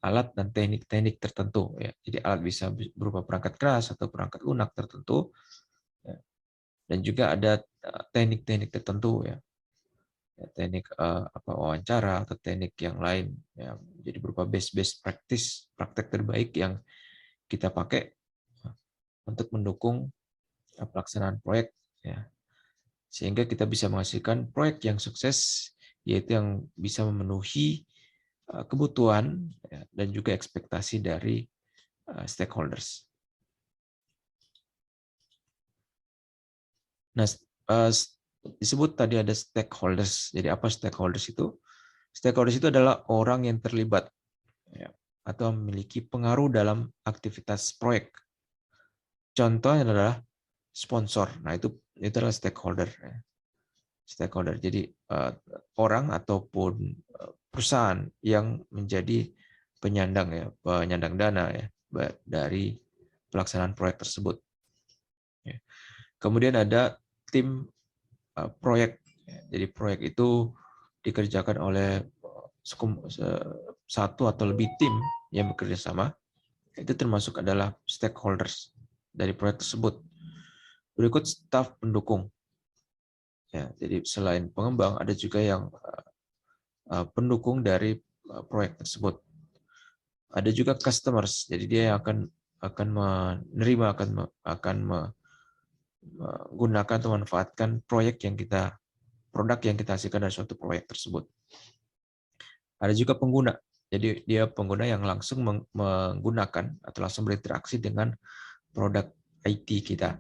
alat dan teknik-teknik tertentu. Ya. Jadi alat bisa berupa perangkat keras atau perangkat lunak tertentu, ya. Dan juga ada teknik-teknik tertentu, ya. Teknik wawancara atau teknik yang lain, ya. Jadi berupa best practice, praktek terbaik yang kita pakai untuk mendukung pelaksanaan proyek, ya. Sehingga kita bisa menghasilkan proyek yang sukses, yaitu yang bisa memenuhi kebutuhan dan juga ekspektasi dari stakeholders. Nah, disebut tadi ada stakeholders. Jadi apa stakeholders itu? Stakeholders itu adalah orang yang terlibat atau memiliki pengaruh dalam aktivitas proyek. Contohnya adalah sponsor. Nah, itu adalah stakeholder. Stakeholder. Jadi orang ataupun perusahaan yang menjadi penyandang dana ya dari pelaksanaan proyek tersebut. Kemudian ada tim proyek. Jadi proyek itu dikerjakan oleh satu atau lebih tim yang bekerja sama. Itu termasuk adalah stakeholders dari proyek tersebut. Berikut staf pendukung. Ya, jadi selain pengembang ada juga yang pendukung dari proyek tersebut. Ada juga customers, jadi dia yang akan menerima, akan menggunakan atau memanfaatkan produk yang kita hasilkan dari suatu proyek tersebut. Ada juga pengguna, jadi dia pengguna yang langsung menggunakan atau langsung berinteraksi dengan produk IT kita.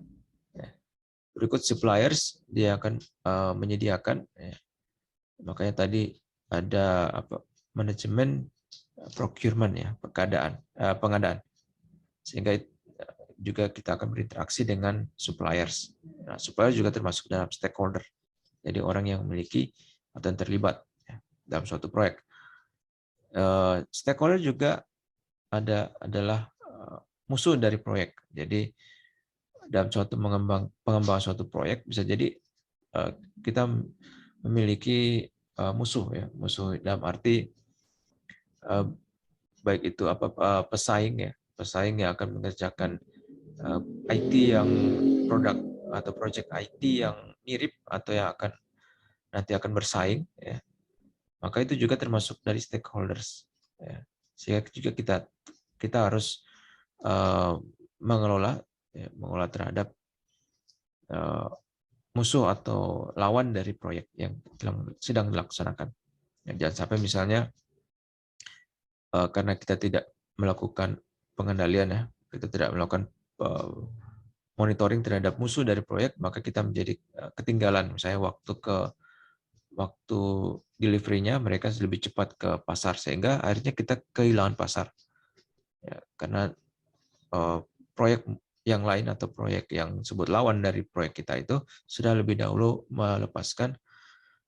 Berikut suppliers, dia akan menyediakan, makanya tadi ada manajemen procurement, pengadaan, sehingga juga kita akan berinteraksi dengan suppliers. Nah, suppliers juga termasuk dalam stakeholder, jadi orang yang memiliki atau yang terlibat dalam suatu proyek. Stakeholder juga adalah musuh dari proyek. Jadi dalam suatu pengembangan suatu proyek bisa jadi kita memiliki musuh dalam arti baik itu pesaing yang akan mengerjakan IT yang produk atau project IT yang mirip atau yang nanti akan bersaing, maka itu juga termasuk dari stakeholders, sehingga juga kita harus mengelola terhadap musuh atau lawan dari proyek yang sedang dilaksanakan. Jangan sampai misalnya karena kita tidak melakukan pengendalian, kita tidak melakukan monitoring terhadap musuh dari proyek, maka kita menjadi ketinggalan. Misalnya waktu delivery-nya mereka lebih cepat ke pasar, sehingga akhirnya kita kehilangan pasar. Karena proyek yang lain atau proyek yang sebut lawan dari proyek kita itu sudah lebih dahulu melepaskan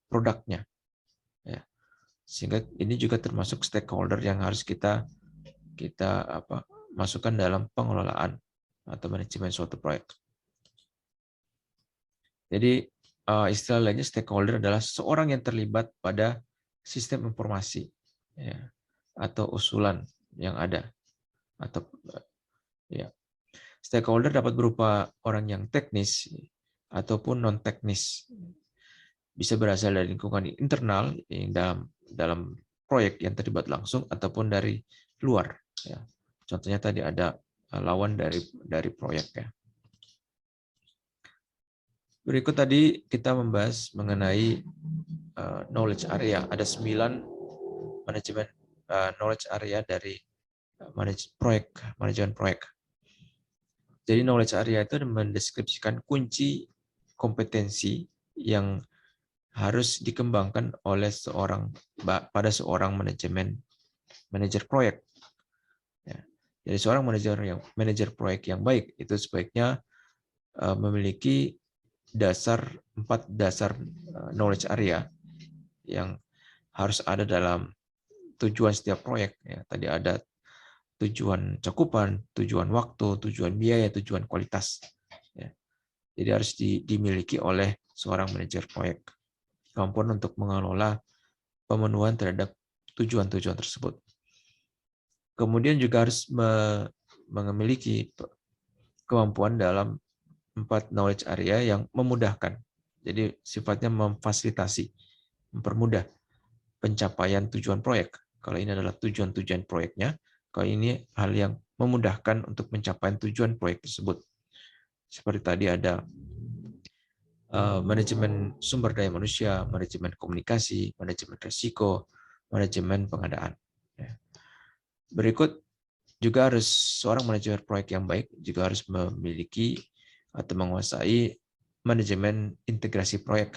produknya. Sehingga ini juga termasuk stakeholder yang harus kita masukkan dalam pengelolaan atau manajemen suatu proyek. Jadi istilah lainnya stakeholder adalah seorang yang terlibat pada sistem informasi atau usulan yang ada. Stakeholder dapat berupa orang yang teknis ataupun non teknis. Bisa berasal dari lingkungan internal yang dalam proyek yang terlibat langsung ataupun dari luar. Contohnya tadi ada lawan dari proyek. Berikut tadi kita membahas mengenai knowledge area. Ada 9 manajemen knowledge area dari manajemen proyek. Jadi knowledge area itu mendeskripsikan kunci kompetensi yang harus dikembangkan oleh pada seorang manajer proyek. Jadi seorang manajer proyek yang baik itu sebaiknya memiliki 4 dasar knowledge area yang harus ada dalam tujuan setiap proyek. Tadi ada tujuan cakupan, tujuan waktu, tujuan biaya, tujuan kualitas. Jadi harus dimiliki oleh seorang manajer proyek. Kemampuan untuk mengelola pemenuhan terhadap tujuan-tujuan tersebut. Kemudian juga harus memiliki kemampuan dalam 4 knowledge area yang memudahkan. Jadi sifatnya memfasilitasi, mempermudah pencapaian tujuan proyek. Kalau ini adalah tujuan-tujuan proyeknya, kalau ini hal yang memudahkan untuk mencapai tujuan proyek tersebut. Seperti tadi ada manajemen sumber daya manusia, manajemen komunikasi, manajemen risiko, manajemen pengadaan. Berikut juga harus seorang manajer proyek yang baik juga harus memiliki atau menguasai manajemen integrasi proyek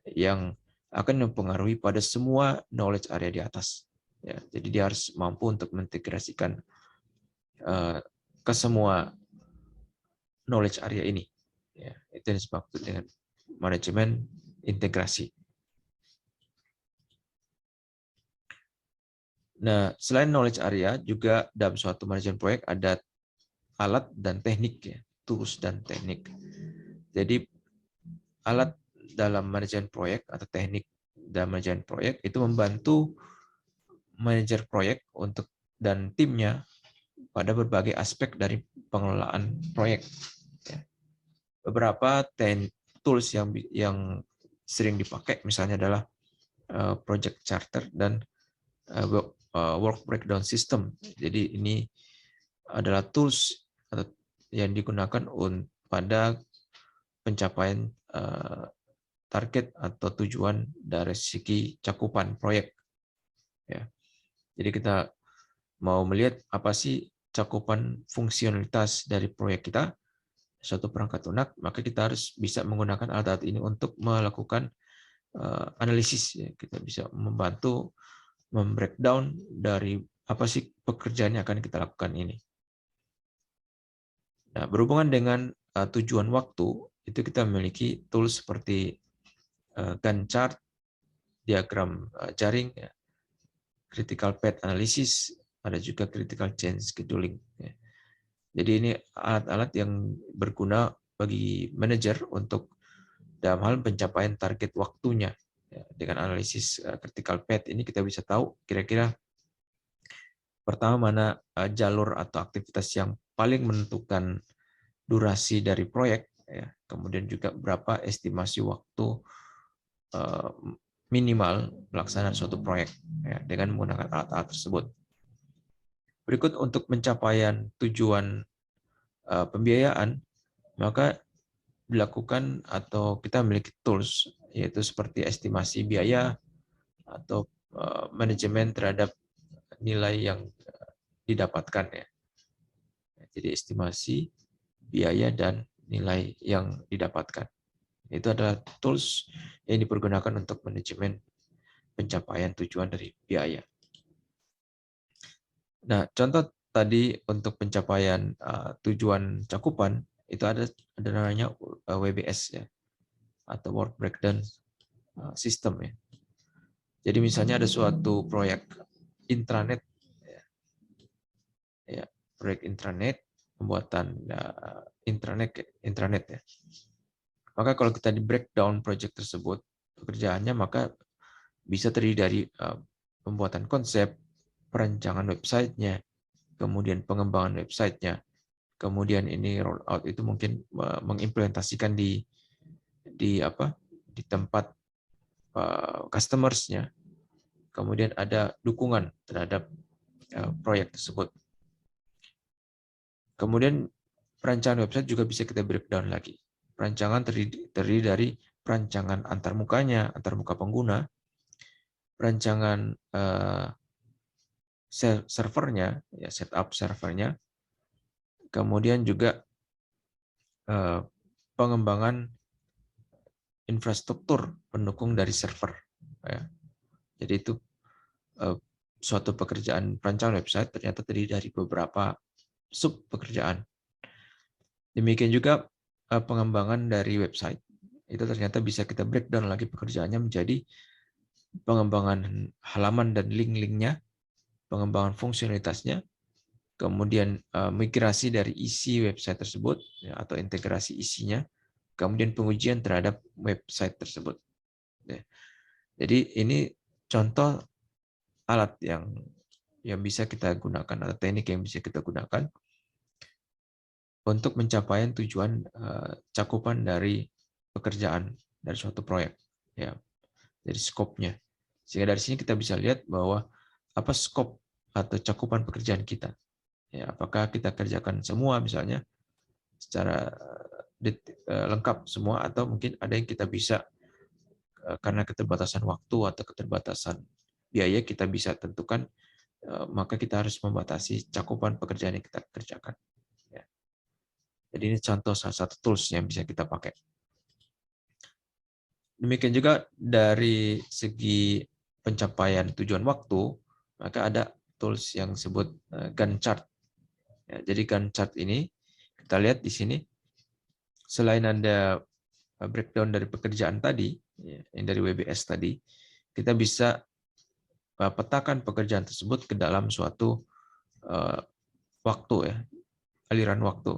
yang akan mempengaruhi pada semua knowledge area di atas. Jadi dia harus mampu untuk mengintegrasikan ke semua knowledge area ini. Itu yang disebut dengan manajemen integrasi. Nah, selain knowledge area, juga dalam suatu manajemen proyek ada alat dan teknik, tools dan teknik. Jadi alat dalam manajemen proyek atau teknik dalam manajemen proyek itu membantu manajer proyek dan timnya pada berbagai aspek dari pengelolaan proyek. Beberapa tools yang sering dipakai misalnya adalah project charter dan work breakdown system. Jadi ini adalah tools yang digunakan pada pencapaian target atau tujuan dari segi cakupan proyek. Ya. Jadi kita mau melihat apa sih cakupan fungsionalitas dari proyek kita, suatu perangkat lunak, maka kita harus bisa menggunakan alat-alat ini untuk melakukan analisis. Ya. Kita bisa membantu membreakdown dari apa sih pekerjaan yang akan kita lakukan ini. Nah, berhubungan dengan tujuan waktu, itu kita memiliki tools seperti Gantt chart, diagram jaring, ya, critical path analysis, ada juga critical change scheduling. Ya. Jadi ini alat-alat yang berguna bagi manajer untuk dalam hal pencapaian target waktunya. Ya, dengan analisis critical path ini kita bisa tahu kira-kira pertama mana jalur atau aktivitas yang paling menentukan durasi dari proyek, ya. Kemudian juga berapa estimasi waktu minimal pelaksanaan suatu proyek, ya, dengan menggunakan alat-alat tersebut. Berikut untuk pencapaian tujuan pembiayaan, maka dilakukan atau kita memiliki tools, yaitu seperti estimasi biaya atau manajemen terhadap nilai yang didapatkan. Ya. Jadi estimasi biaya dan nilai yang didapatkan. Itu adalah tools yang dipergunakan untuk manajemen pencapaian tujuan dari biaya. Nah, contoh tadi untuk pencapaian tujuan cakupan itu ada namanya WBS, ya, atau Work Breakdown System, ya. Jadi misalnya ada suatu proyek intranet, ya, proyek intranet, pembuatan intranet, ya. Maka kalau kita di breakdown project tersebut pekerjaannya, maka bisa terdiri dari pembuatan konsep, perancangan websitenya, kemudian pengembangan websitenya, kemudian ini roll out itu mungkin mengimplementasikan di tempat customers-nya, kemudian ada dukungan terhadap proyek tersebut. Kemudian perancangan website juga bisa kita breakdown lagi. Perancangan terdiri dari perancangan antarmukanya, antarmuka pengguna, perancangan servernya, ya, setup servernya, kemudian juga pengembangan infrastruktur pendukung dari server. Ya. Jadi itu suatu pekerjaan perancangan website ternyata terdiri dari beberapa sub pekerjaan. Demikian juga pengembangan dari website. Itu ternyata bisa kita breakdown lagi pekerjaannya menjadi pengembangan halaman dan link-linknya, pengembangan fungsionalitasnya, kemudian migrasi dari isi website tersebut, ya, atau integrasi isinya, kemudian pengujian terhadap website tersebut. Ya. Jadi ini contoh alat yang bisa kita gunakan, atau teknik yang bisa kita gunakan untuk pencapaian tujuan cakupan dari pekerjaan dari suatu proyek, ya, dari skopnya. Sehingga dari sini kita bisa lihat bahwa apa skop atau cakupan pekerjaan kita. Ya, apakah kita kerjakan semua misalnya secara lengkap semua, atau mungkin ada yang kita bisa karena keterbatasan waktu atau keterbatasan biaya kita bisa tentukan, maka kita harus membatasi cakupan pekerjaan yang kita kerjakan. Ya. Jadi ini contoh salah satu tools yang bisa kita pakai. Demikian juga dari segi pencapaian tujuan waktu, maka ada tools yang disebut Gantt chart. Ya, jadi Gantt chart ini kita lihat di sini, selain ada breakdown dari pekerjaan tadi, ya, yang dari WBS tadi, kita bisa petakan pekerjaan tersebut ke dalam suatu waktu, ya, aliran waktu.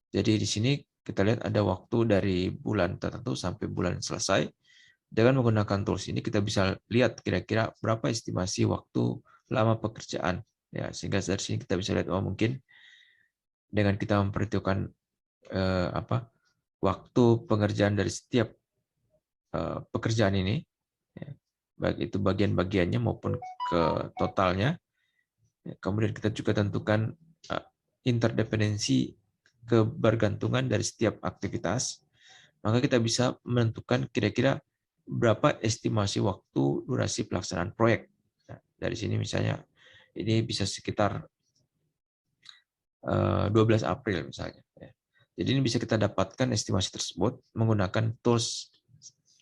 Jadi di sini kita lihat ada waktu dari bulan tertentu sampai bulan selesai. Dengan menggunakan tools ini kita bisa lihat kira-kira berapa estimasi waktu lama pekerjaan. Ya, sehingga dari sini kita bisa lihat, mungkin dengan kita memperhitungkan waktu pengerjaan dari setiap pekerjaan ini, ya, baik itu bagian-bagiannya maupun ke totalnya. Kemudian kita juga tentukan interdependensi, kebergantungan dari setiap aktivitas. Maka kita bisa menentukan kira-kira berapa estimasi waktu durasi pelaksanaan proyek. Nah, dari sini misalnya ini bisa sekitar 12 April misalnya. Jadi ini bisa kita dapatkan estimasi tersebut menggunakan tools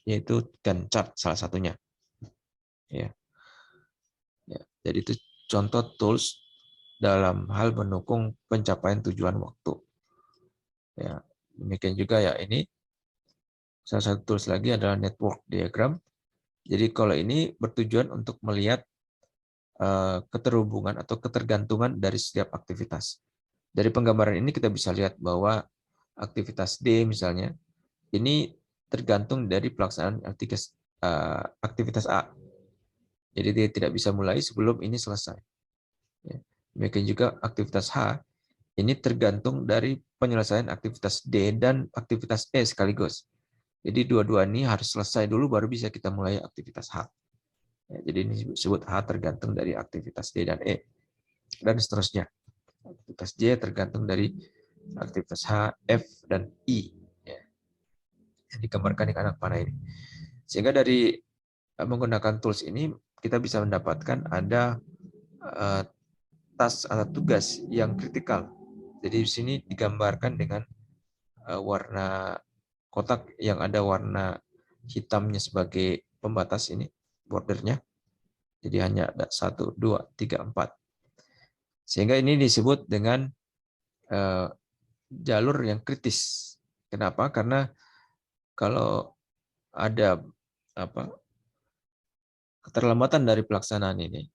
yaitu Gantt chart salah satunya. Ya. Jadi itu contoh tools dalam hal mendukung pencapaian tujuan waktu. Ya, demikian juga ya ini salah satu tools lagi adalah network diagram. Jadi kalau ini bertujuan untuk melihat keterhubungan atau ketergantungan dari setiap aktivitas. Dari penggambaran ini kita bisa lihat bahwa aktivitas D misalnya ini tergantung dari pelaksanaan aktivitas A. Jadi dia tidak bisa mulai sebelum ini selesai. Demikian juga aktivitas H ini tergantung dari penyelesaian aktivitas D dan aktivitas E sekaligus. Jadi dua-dua ini harus selesai dulu baru bisa kita mulai aktivitas H. Jadi ini disebut H tergantung dari aktivitas D dan E. Dan seterusnya. Aktivitas J tergantung dari aktivitas H, F, dan I. Yang digambarkan di kanan panah ini. Sehingga dari menggunakan tools ini, kita bisa mendapatkan ada task atau tugas yang kritikal. Jadi di sini digambarkan dengan warna kotak yang ada warna hitamnya sebagai pembatas ini, bordernya. Jadi hanya ada 1, 2, 3, 4. Sehingga ini disebut dengan jalur yang kritis. Kenapa? Karena kalau ada keterlambatan dari pelaksanaan ini,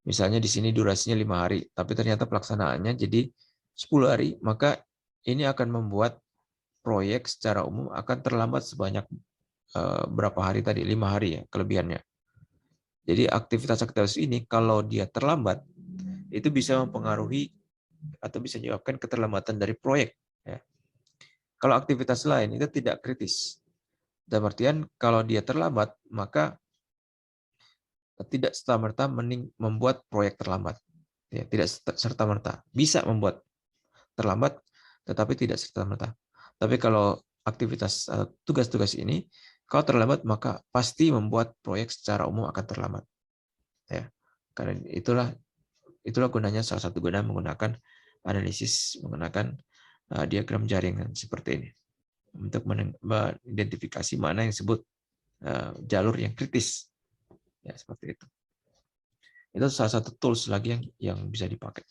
misalnya di sini durasinya 5 hari, tapi ternyata pelaksanaannya jadi 10 hari, maka ini akan membuat proyek secara umum akan terlambat sebanyak berapa hari tadi? 5 hari ya kelebihannya. Jadi aktivitas-aktivitas ini kalau dia terlambat, itu bisa mempengaruhi atau bisa menyebabkan keterlambatan dari proyek. Ya. Kalau aktivitas lain itu tidak kritis. Dalam artian kalau dia terlambat, maka tidak serta-merta membuat proyek terlambat. Ya, tidak serta-merta. Bisa membuat terlambat, tetapi tidak serta-merta. Tapi kalau aktivitas tugas-tugas ini, kalau terlambat, maka pasti membuat proyek secara umum akan terlambat. Ya, karena itulah gunanya, salah satu guna menggunakan analisis menggunakan diagram jaringan seperti ini untuk mengidentifikasi mana yang disebut jalur yang kritis. Ya, seperti itu. Itu salah satu tools lagi yang bisa dipakai.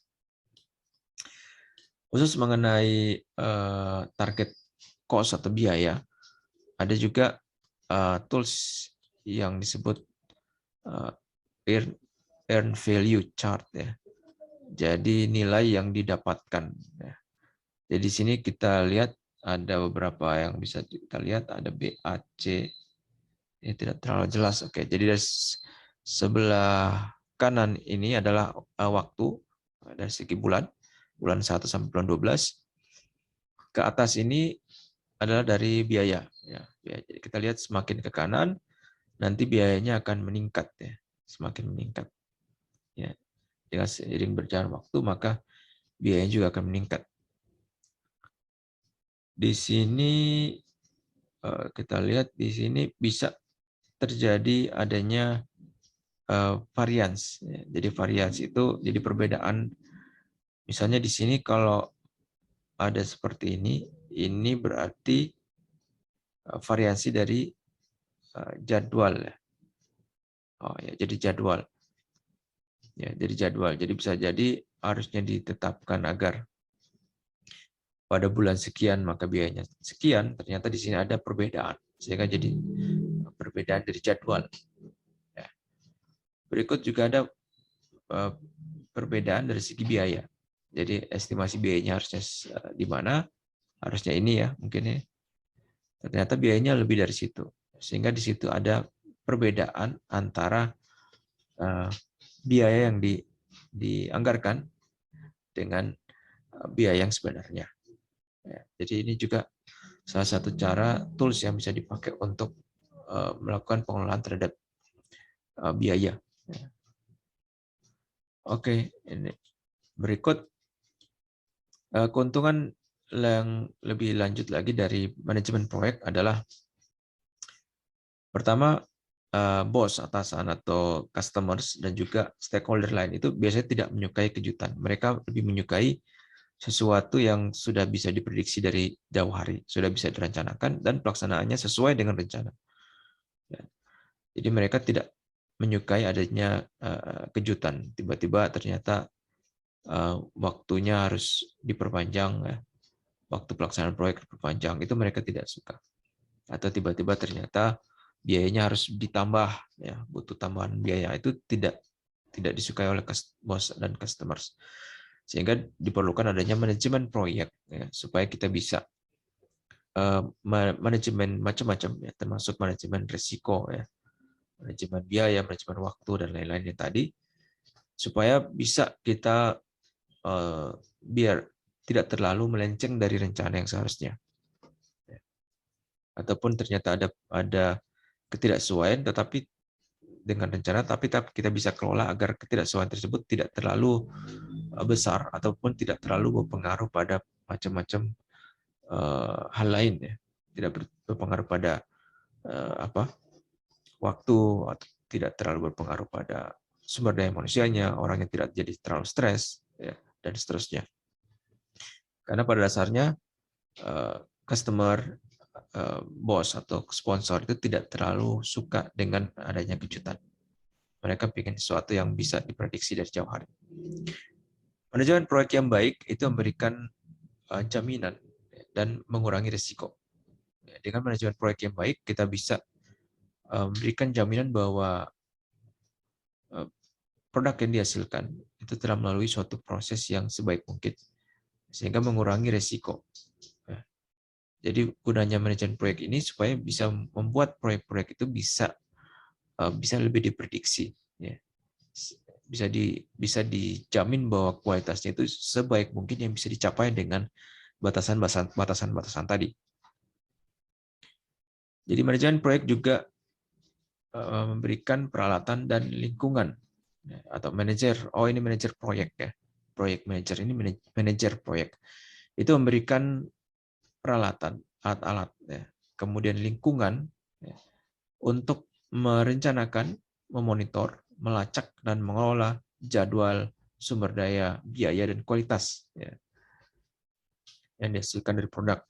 Khusus mengenai target cost atau biaya, ada juga tools yang disebut earn value chart ya. Jadi nilai yang didapatkan. Ya. Jadi di sini kita lihat ada beberapa yang bisa kita lihat, ada BAC, ini tidak terlalu jelas. Oke, jadi dari sebelah kanan ini adalah waktu dari segi bulan 1 sampai bulan 12. Ke atas ini adalah dari biaya. Ya, jadi kita lihat semakin ke kanan, nanti biayanya akan meningkat ya, semakin meningkat. Ya, dengan seiring berjalan waktu maka biayanya juga akan meningkat. Di sini kita lihat di sini bisa terjadi adanya varians. Jadi varians itu jadi perbedaan. Misalnya di sini kalau ada seperti ini berarti variasi dari jadwal. Oh ya, jadi jadwal. Ya, jadi jadwal. Jadi bisa jadi harusnya ditetapkan agar pada bulan sekian maka biayanya sekian, ternyata di sini ada perbedaan sehingga jadi perbedaan dari jadwal. Ya. Berikut juga ada perbedaan dari segi biaya. Jadi estimasi biayanya harusnya di mana? Harusnya ini ya, mungkin ya. Ternyata biayanya lebih dari situ. Sehingga di situ ada perbedaan antara biaya yang dianggarkan dengan biaya yang sebenarnya. Ya, jadi ini juga salah satu cara tools yang bisa dipakai untuk melakukan pengelolaan terhadap biaya. Oke, ini berikut keuntungan yang lebih lanjut lagi dari manajemen proyek adalah pertama, bos, atasan atau customers dan juga stakeholder lain itu biasanya tidak menyukai kejutan. Mereka lebih menyukai sesuatu yang sudah bisa diprediksi dari jauh hari, sudah bisa direncanakan dan pelaksanaannya sesuai dengan rencana. Jadi mereka tidak menyukai adanya kejutan. Tiba-tiba ternyata waktunya harus diperpanjang, waktu pelaksanaan proyek diperpanjang, itu mereka tidak suka. Atau tiba-tiba ternyata biayanya harus ditambah, ya, butuh tambahan biaya, itu tidak disukai oleh bos dan customers. Sehingga diperlukan adanya manajemen proyek, ya, supaya kita bisa manajemen macam-macam, ya, termasuk manajemen risiko, ya, manajemen biaya, manajemen waktu dan lain-lainnya tadi, supaya bisa kita biar tidak terlalu melenceng dari rencana yang seharusnya. Ataupun ternyata ada ketidaksesuaian tetapi dengan rencana, tapi kita bisa kelola agar ketidaksesuaian tersebut tidak terlalu besar ataupun tidak terlalu berpengaruh pada macam-macam hal lain, ya. Tidak berpengaruh pada waktu, atau tidak terlalu berpengaruh pada sumber daya manusianya, orang yang tidak jadi terlalu stres, ya, dan seterusnya. Karena pada dasarnya customer, bos atau sponsor itu tidak terlalu suka dengan adanya kejutan. Mereka ingin sesuatu yang bisa diprediksi dari jauh hari. Manajemen proyek yang baik itu memberikan jaminan dan mengurangi risiko. Dengan manajemen proyek yang baik, kita bisa memberikan jaminan bahwa produk yang dihasilkan itu telah melalui suatu proses yang sebaik mungkin, sehingga mengurangi risiko. Jadi gunanya manajemen proyek ini supaya bisa membuat proyek-proyek itu bisa lebih diprediksi, ya. Bisa dijamin bahwa kualitasnya itu sebaik mungkin yang bisa dicapai dengan batasan-batasan tadi. Jadi manajemen proyek juga memberikan peralatan dan lingkungan, ya, atau manajer. Oh, ini manajer proyek, ya. Proyek manajer ini manajer proyek. Itu memberikan peralatan, alat-alat, ya, kemudian lingkungan, ya, untuk merencanakan, memonitor, melacak dan mengelola jadwal, sumber daya, biaya dan kualitas, ya, yang dihasilkan dari produk.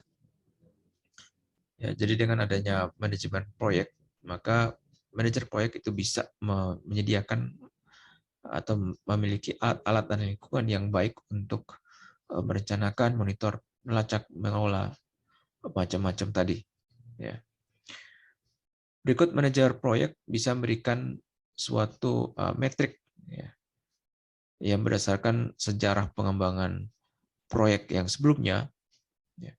Ya, jadi dengan adanya manajemen proyek, maka manajer proyek itu bisa menyediakan atau memiliki alat dan lingkungan yang baik untuk merencanakan, monitor, melacak, mengelola macam-macam tadi. Ya. Berikut manajer proyek bisa memberikan suatu metrik, ya, yang berdasarkan sejarah pengembangan proyek yang sebelumnya, ya,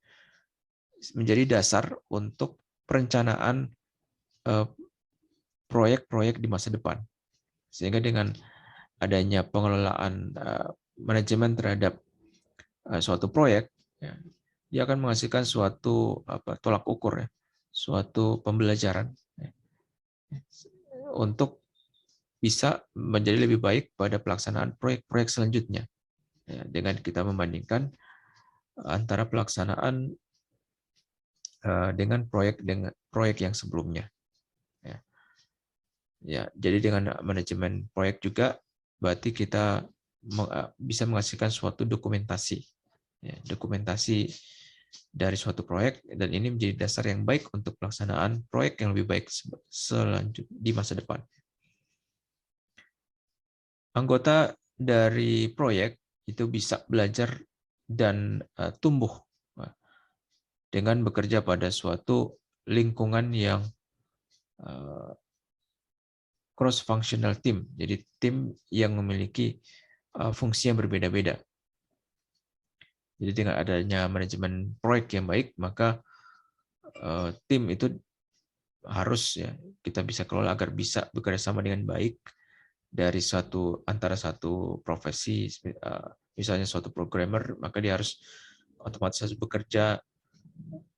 menjadi dasar untuk perencanaan proyek-proyek di masa depan. Sehingga dengan adanya pengelolaan manajemen terhadap suatu proyek, ya, dia akan menghasilkan suatu tolak ukur, ya, suatu pembelajaran, ya, untuk bisa menjadi lebih baik pada pelaksanaan proyek-proyek selanjutnya, ya, dengan kita membandingkan antara pelaksanaan dengan proyek yang sebelumnya. Ya. Ya, jadi dengan manajemen proyek juga berarti kita bisa menghasilkan suatu dokumentasi, ya, dokumentasi dari suatu proyek, dan ini menjadi dasar yang baik untuk pelaksanaan proyek yang lebih baik selanjutnya di masa depan. Anggota dari proyek itu bisa belajar dan tumbuh dengan bekerja pada suatu lingkungan yang cross-functional team. Jadi tim yang memiliki fungsi yang berbeda-beda. Jadi dengan adanya manajemen proyek yang baik, maka tim itu harus, ya, kita bisa kelola agar bisa bekerja sama dengan baik dari antara satu profesi, misalnya suatu programmer, maka dia harus otomatis harus bekerja,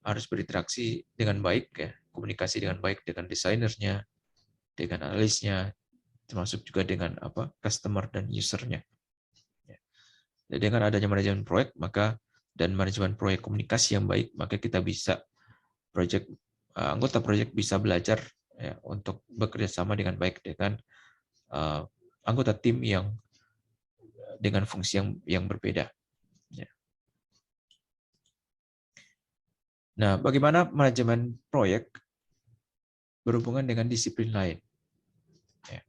harus berinteraksi dengan baik, ya, komunikasi dengan baik dengan desainernya, dengan analisnya, termasuk juga dengan customer dan usernya. Jadi dengan adanya manajemen proyek dan manajemen proyek komunikasi yang baik, maka kita bisa anggota proyek bisa belajar ya, untuk bekerja sama dengan baik dengan anggota tim yang dengan fungsi yang berbeda. Ya. Nah, bagaimana manajemen proyek berhubungan dengan disiplin lain? Ya.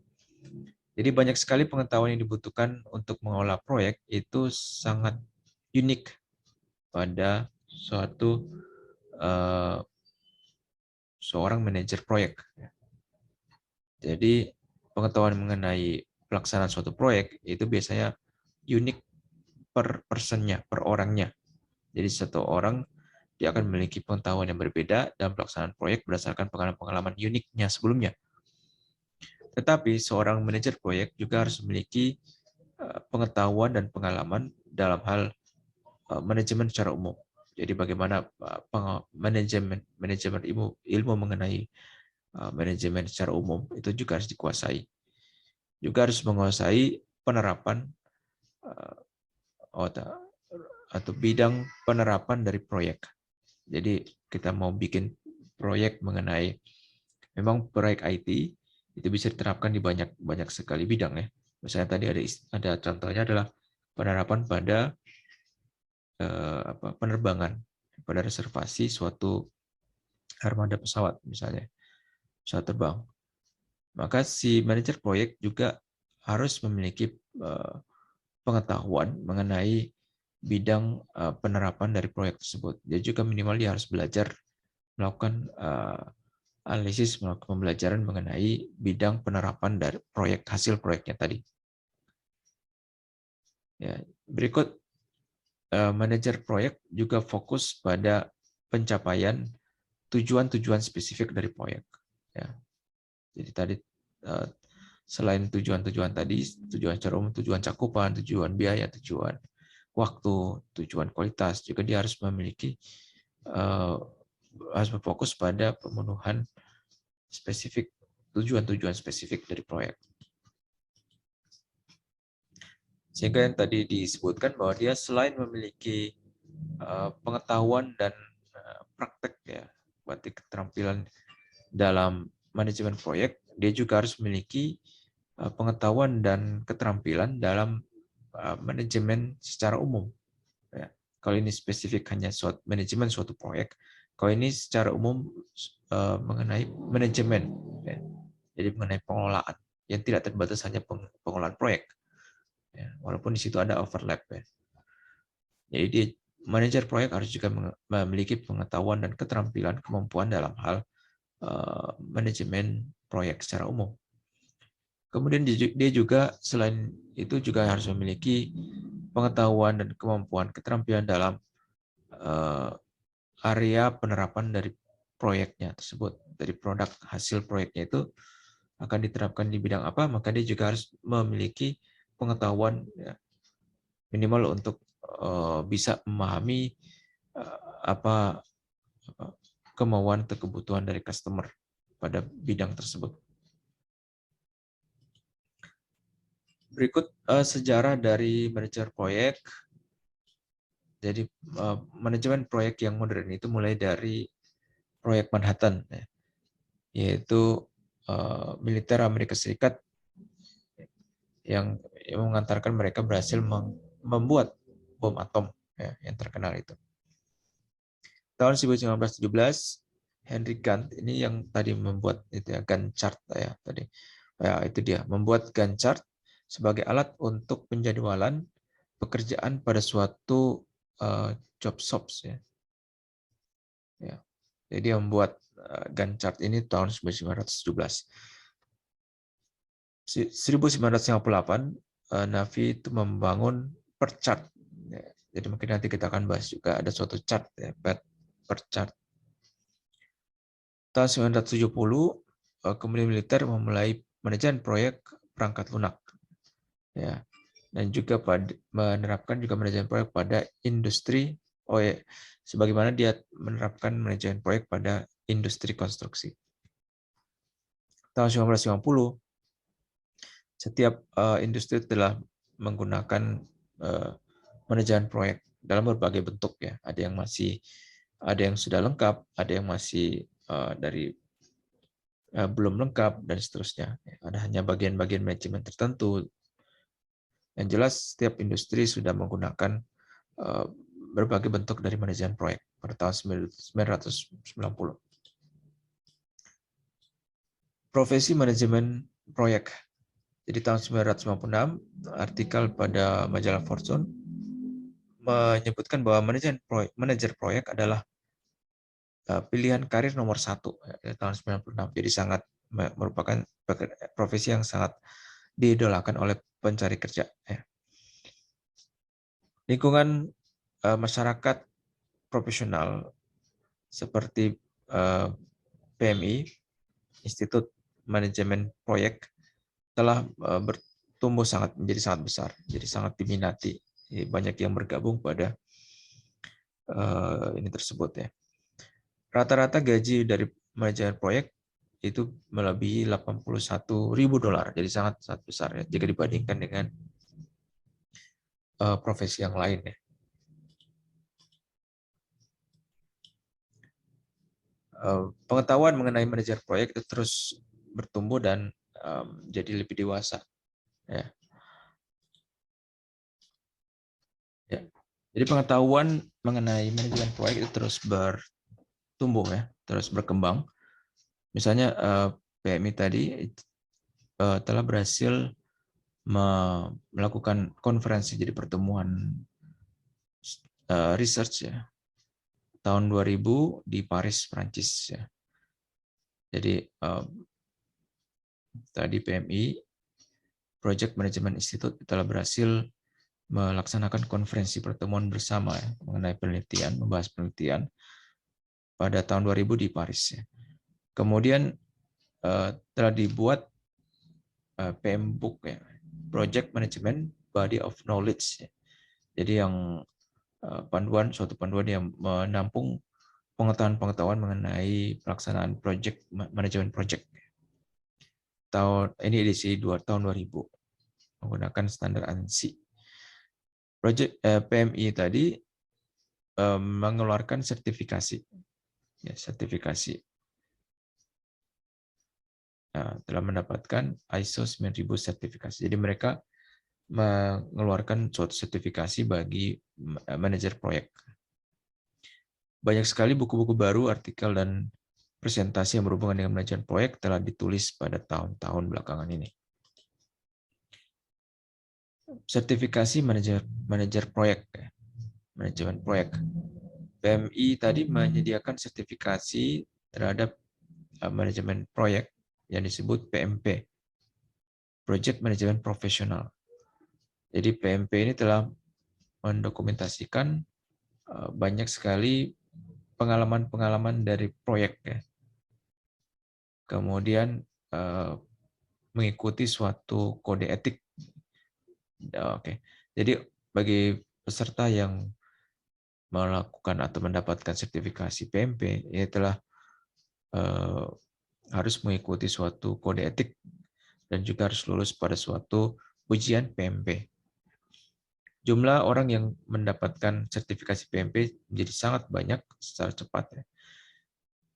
Jadi banyak sekali pengetahuan yang dibutuhkan untuk mengelola proyek itu sangat unik pada seorang manajer proyek. Jadi pengetahuan mengenai pelaksanaan suatu proyek itu biasanya unik per personnya, per orangnya. Jadi satu orang dia akan memiliki pengetahuan yang berbeda dalam pelaksanaan proyek berdasarkan pengalaman-pengalaman uniknya sebelumnya. Tetapi seorang manajer proyek juga harus memiliki pengetahuan dan pengalaman dalam hal manajemen secara umum. Jadi bagaimana manajemen ilmu mengenai manajemen secara umum itu juga harus dikuasai. Juga harus menguasai penerapan atau bidang penerapan dari proyek. Jadi kita mau bikin proyek mengenai memang proyek IT itu bisa diterapkan di banyak sekali bidang ya. Misalnya tadi ada contohnya adalah penerapan pada penerbangan, pada reservasi suatu armada pesawat misalnya, pesawat terbang. Maka si manajer proyek juga harus memiliki pengetahuan mengenai bidang penerapan dari proyek tersebut. Dia juga minimal dia harus belajar melakukan analisis, melakukan pembelajaran mengenai bidang penerapan dari hasil proyeknya tadi. Ya, berikut manajer proyek juga fokus pada pencapaian tujuan-tujuan spesifik dari proyek. Ya. Jadi tadi selain tujuan-tujuan tadi, tujuan secara umum, tujuan cakupan, tujuan biaya, tujuan waktu, tujuan kualitas, juga dia harus memiliki harus berfokus pada pemenuhan spesifik tujuan-tujuan spesifik dari proyek. Sehingga yang tadi disebutkan bahwa dia selain memiliki pengetahuan dan praktek ya, berarti keterampilan dalam manajemen proyek, dia juga harus memiliki pengetahuan dan keterampilan dalam manajemen secara umum. Ya. Kalau ini spesifik hanya manajemen suatu proyek, kalau ini secara umum mengenai manajemen, ya. Jadi mengenai pengelolaan yang tidak terbatas hanya pengelolaan proyek, ya. Walaupun di situ ada overlap. Ya. Jadi manajer proyek harus juga memiliki pengetahuan dan keterampilan kemampuan dalam hal manajemen proyek secara umum. Kemudian dia juga selain itu juga harus memiliki pengetahuan dan kemampuan keterampilan dalam area penerapan dari proyeknya tersebut, dari produk hasil proyeknya itu akan diterapkan di bidang apa, maka dia juga harus memiliki pengetahuan ya, minimal untuk bisa memahami apa kemauan atau kebutuhan dari customer pada bidang tersebut. Berikut sejarah dari manajer proyek. Jadi manajemen proyek yang modern itu mulai dari proyek Manhattan, ya, yaitu militer Amerika Serikat yang mengantarkan mereka berhasil membuat bom atom ya, yang terkenal itu. Tahun 1917, Henry Gantt ini yang tadi membuat itu ya, Gantt chart ya tadi. Ya, itu dia membuat Gantt chart sebagai alat untuk penjadwalan pekerjaan pada suatu job shops ya. Ya. Jadi dia membuat Gantt chart ini tahun 1917. 1958 Navi itu membangun per chart. Ya. Jadi mungkin nanti kita akan bahas juga ada suatu chart ya, per chart. Tahun 1970 kemudian militer memulai manajemen proyek perangkat lunak. Ya. Dan juga menerapkan juga manajemen proyek pada industri sebagaimana dia menerapkan manajemen proyek pada industri konstruksi. Tahun 1950 Setiap industri telah menggunakan manajemen proyek dalam berbagai bentuk ya. Ada yang sudah lengkap, ada yang masih dari belum lengkap dan seterusnya. Ada hanya bagian-bagian manajemen tertentu. Yang jelas setiap industri sudah menggunakan berbagai bentuk dari manajemen proyek pada tahun 1990. Profesi manajemen proyek. Jadi tahun 1956, artikel pada majalah Fortune menyebutkan bahwa manajer proyek adalah pilihan karir nomor 1 tahun 96. Jadi sangat merupakan profesi yang sangat diidolakan oleh pencari kerja. Lingkungan masyarakat profesional seperti PMI, Institut Manajemen Proyek, telah bertumbuh menjadi sangat besar, jadi sangat diminati. Banyak yang bergabung pada ini tersebut ya. Rata-rata gaji dari manajer proyek itu melebihi $81.000, jadi sangat besar ya jika dibandingkan dengan profesi yang lain ya. Pengetahuan mengenai manajer proyek itu terus bertumbuh dan jadi lebih dewasa ya. Ya. Jadi pengetahuan mengenai manajemen proyek itu terus bertumbuh ya, terus berkembang. Misalnya PMI tadi telah berhasil melakukan konferensi, jadi pertemuan research ya tahun 2000 di Paris, Prancis ya. Jadi tadi PMI, Project Management Institute, telah berhasil melaksanakan konferensi pertemuan bersama ya, mengenai penelitian, membahas penelitian pada tahun 2000 di Paris ya. Kemudian telah dibuat PMBOK ya, Project Management Body of Knowledge ya. Jadi yang suatu panduan yang menampung pengetahuan-pengetahuan mengenai pelaksanaan manajemen project. Ini edisi tahun 2000 menggunakan standar ANSI. PMI tadi mengeluarkan sertifikasi. Ya, sertifikasi. Telah mendapatkan ISO 9000 sertifikasi. Jadi mereka mengeluarkan suatu sertifikasi bagi manajer proyek. Banyak sekali buku-buku baru, artikel, dan presentasi yang berhubungan dengan manajemen proyek telah ditulis pada tahun-tahun belakangan ini. Sertifikasi manajer proyek, manajemen proyek. PMI tadi menyediakan sertifikasi terhadap manajemen proyek yang disebut PMP, Project Management Professional. Jadi PMP ini telah mendokumentasikan banyak sekali pengalaman-pengalaman dari proyek ya. Kemudian mengikuti suatu kode etik. Oke. Jadi bagi peserta yang melakukan atau mendapatkan sertifikasi PMP, ia telah harus mengikuti suatu kode etik dan juga harus lulus pada suatu ujian PMP. Jumlah orang yang mendapatkan sertifikasi PMP menjadi sangat banyak secara cepat. Ya.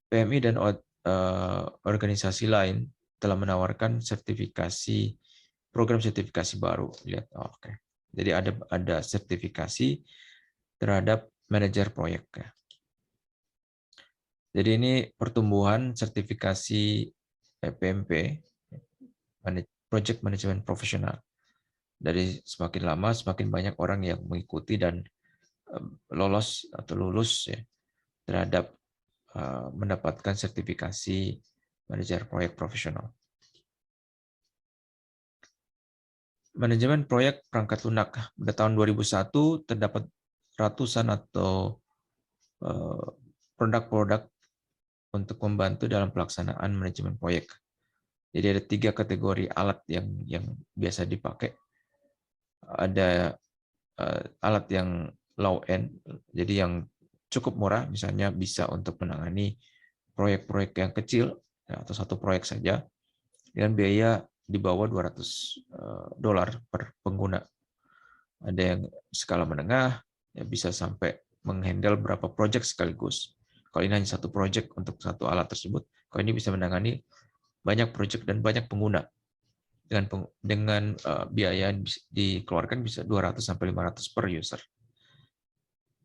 PMI dan organisasi lain telah menawarkan program sertifikasi baru. Lihat, oke. Jadi ada sertifikasi terhadap manajer proyek. Ya. Jadi ini pertumbuhan sertifikasi PMP, Project Management Professional. Dari semakin lama semakin banyak orang yang mengikuti dan lolos atau lulus ya, terhadap mendapatkan sertifikasi manajer proyek profesional. Manajemen proyek perangkat lunak. Pada tahun 2001 terdapat ratusan atau produk-produk untuk membantu dalam pelaksanaan manajemen proyek. Jadi ada 3 kategori alat yang biasa dipakai. Ada alat yang low end, jadi yang cukup murah, misalnya bisa untuk menangani proyek-proyek yang kecil atau satu proyek saja dengan biaya di bawah $200 per pengguna. Ada yang skala menengah, ya bisa sampai menghandle berapa project sekaligus. Kalau ini hanya satu project untuk satu alat tersebut, kalau ini bisa menangani banyak project dan banyak pengguna. Dengan biaya yang dikeluarkan bisa 200 sampai 500 per user.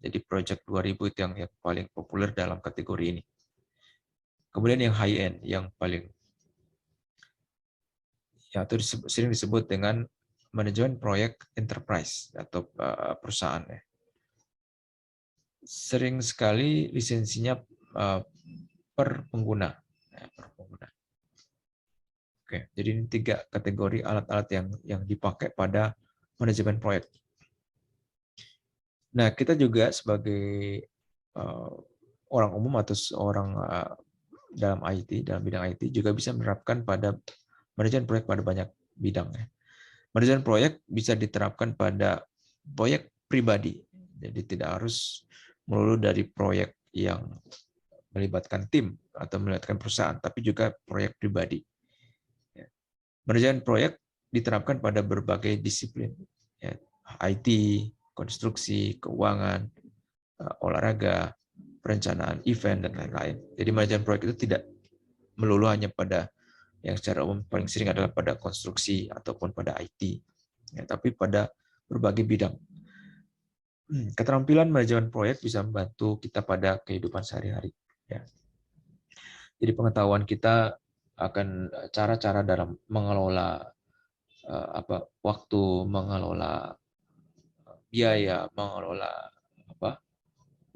Jadi project 2000 itu yang paling populer dalam kategori ini. Kemudian yang high end, yang paling itu sering disebut dengan manajemen proyek enterprise atau perusahaan. Sering sekali lisensinya per pengguna. Oke, jadi ini 3 kategori alat-alat yang dipakai pada manajemen proyek. Nah, kita juga sebagai orang umum atau seorang dalam bidang IT juga bisa menerapkan pada manajemen proyek pada banyak bidang. Manajemen proyek bisa diterapkan pada proyek pribadi. Jadi tidak harus melulu dari proyek yang melibatkan tim atau melibatkan perusahaan, tapi juga proyek pribadi. Manajemen proyek diterapkan pada berbagai disiplin, IT, konstruksi, keuangan, olahraga, perencanaan event, dan lain-lain. Jadi manajemen proyek itu tidak melulu hanya pada yang secara umum paling sering adalah pada konstruksi ataupun pada IT, tapi pada berbagai bidang. Keterampilan manajemen proyek bisa membantu kita pada kehidupan sehari-hari. Jadi pengetahuan kita akan cara-cara dalam mengelola waktu, mengelola biaya, mengelola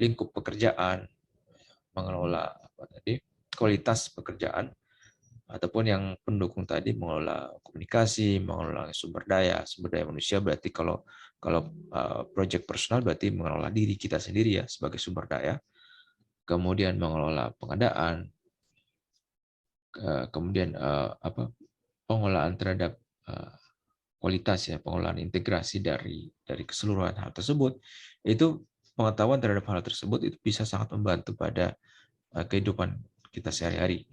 lingkup pekerjaan, mengelola kualitas pekerjaan, ataupun yang pendukung tadi mengelola komunikasi, mengelola sumber daya manusia. Berarti kalau project personal berarti mengelola diri kita sendiri ya sebagai sumber daya, kemudian mengelola pengadaan, kemudian pengelolaan terhadap kualitas pengelolaan integrasi dari keseluruhan hal tersebut. Itu pengetahuan terhadap hal tersebut itu bisa sangat membantu pada kehidupan kita sehari-hari.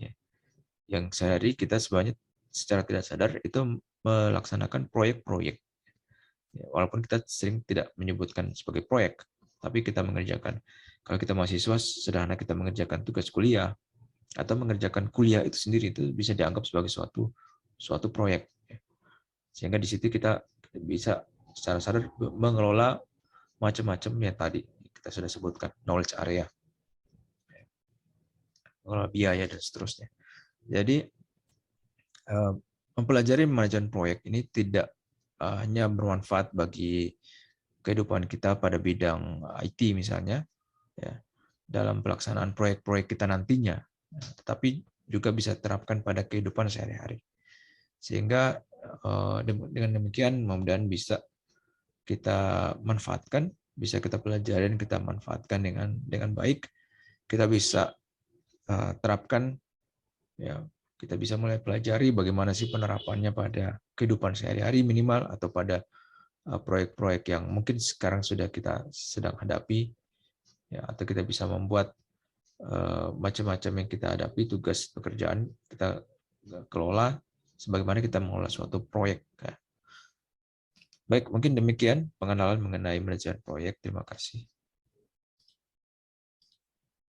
Yang sehari kita sebenarnya secara tidak sadar itu melaksanakan proyek-proyek. Walaupun kita sering tidak menyebutkan sebagai proyek, tapi kita mengerjakan. Kalau kita mahasiswa, sederhana kita mengerjakan tugas kuliah atau mengerjakan kuliah itu sendiri, itu bisa dianggap sebagai suatu proyek. Sehingga di situ kita bisa secara sadar mengelola macam-macam yang tadi kita sudah sebutkan, knowledge area, mengelola biaya, dan seterusnya. Jadi mempelajari manajemen proyek ini tidak hanya bermanfaat bagi kehidupan kita pada bidang IT misalnya, dalam pelaksanaan proyek-proyek kita nantinya, tetapi juga bisa diterapkan pada kehidupan sehari-hari. Sehingga dengan demikian mudah-mudahan bisa kita manfaatkan, bisa kita pelajari dan kita manfaatkan dengan baik. Kita bisa terapkan, kita bisa mulai pelajari bagaimana sih penerapannya pada kehidupan sehari-hari minimal, atau pada proyek-proyek yang mungkin sekarang sudah kita sedang hadapi, atau kita bisa membuat macam-macam yang kita hadapi, tugas pekerjaan kita kelola sebagaimana kita mengelola suatu proyek. Baik, mungkin demikian pengenalan mengenai manajemen proyek. Terima kasih.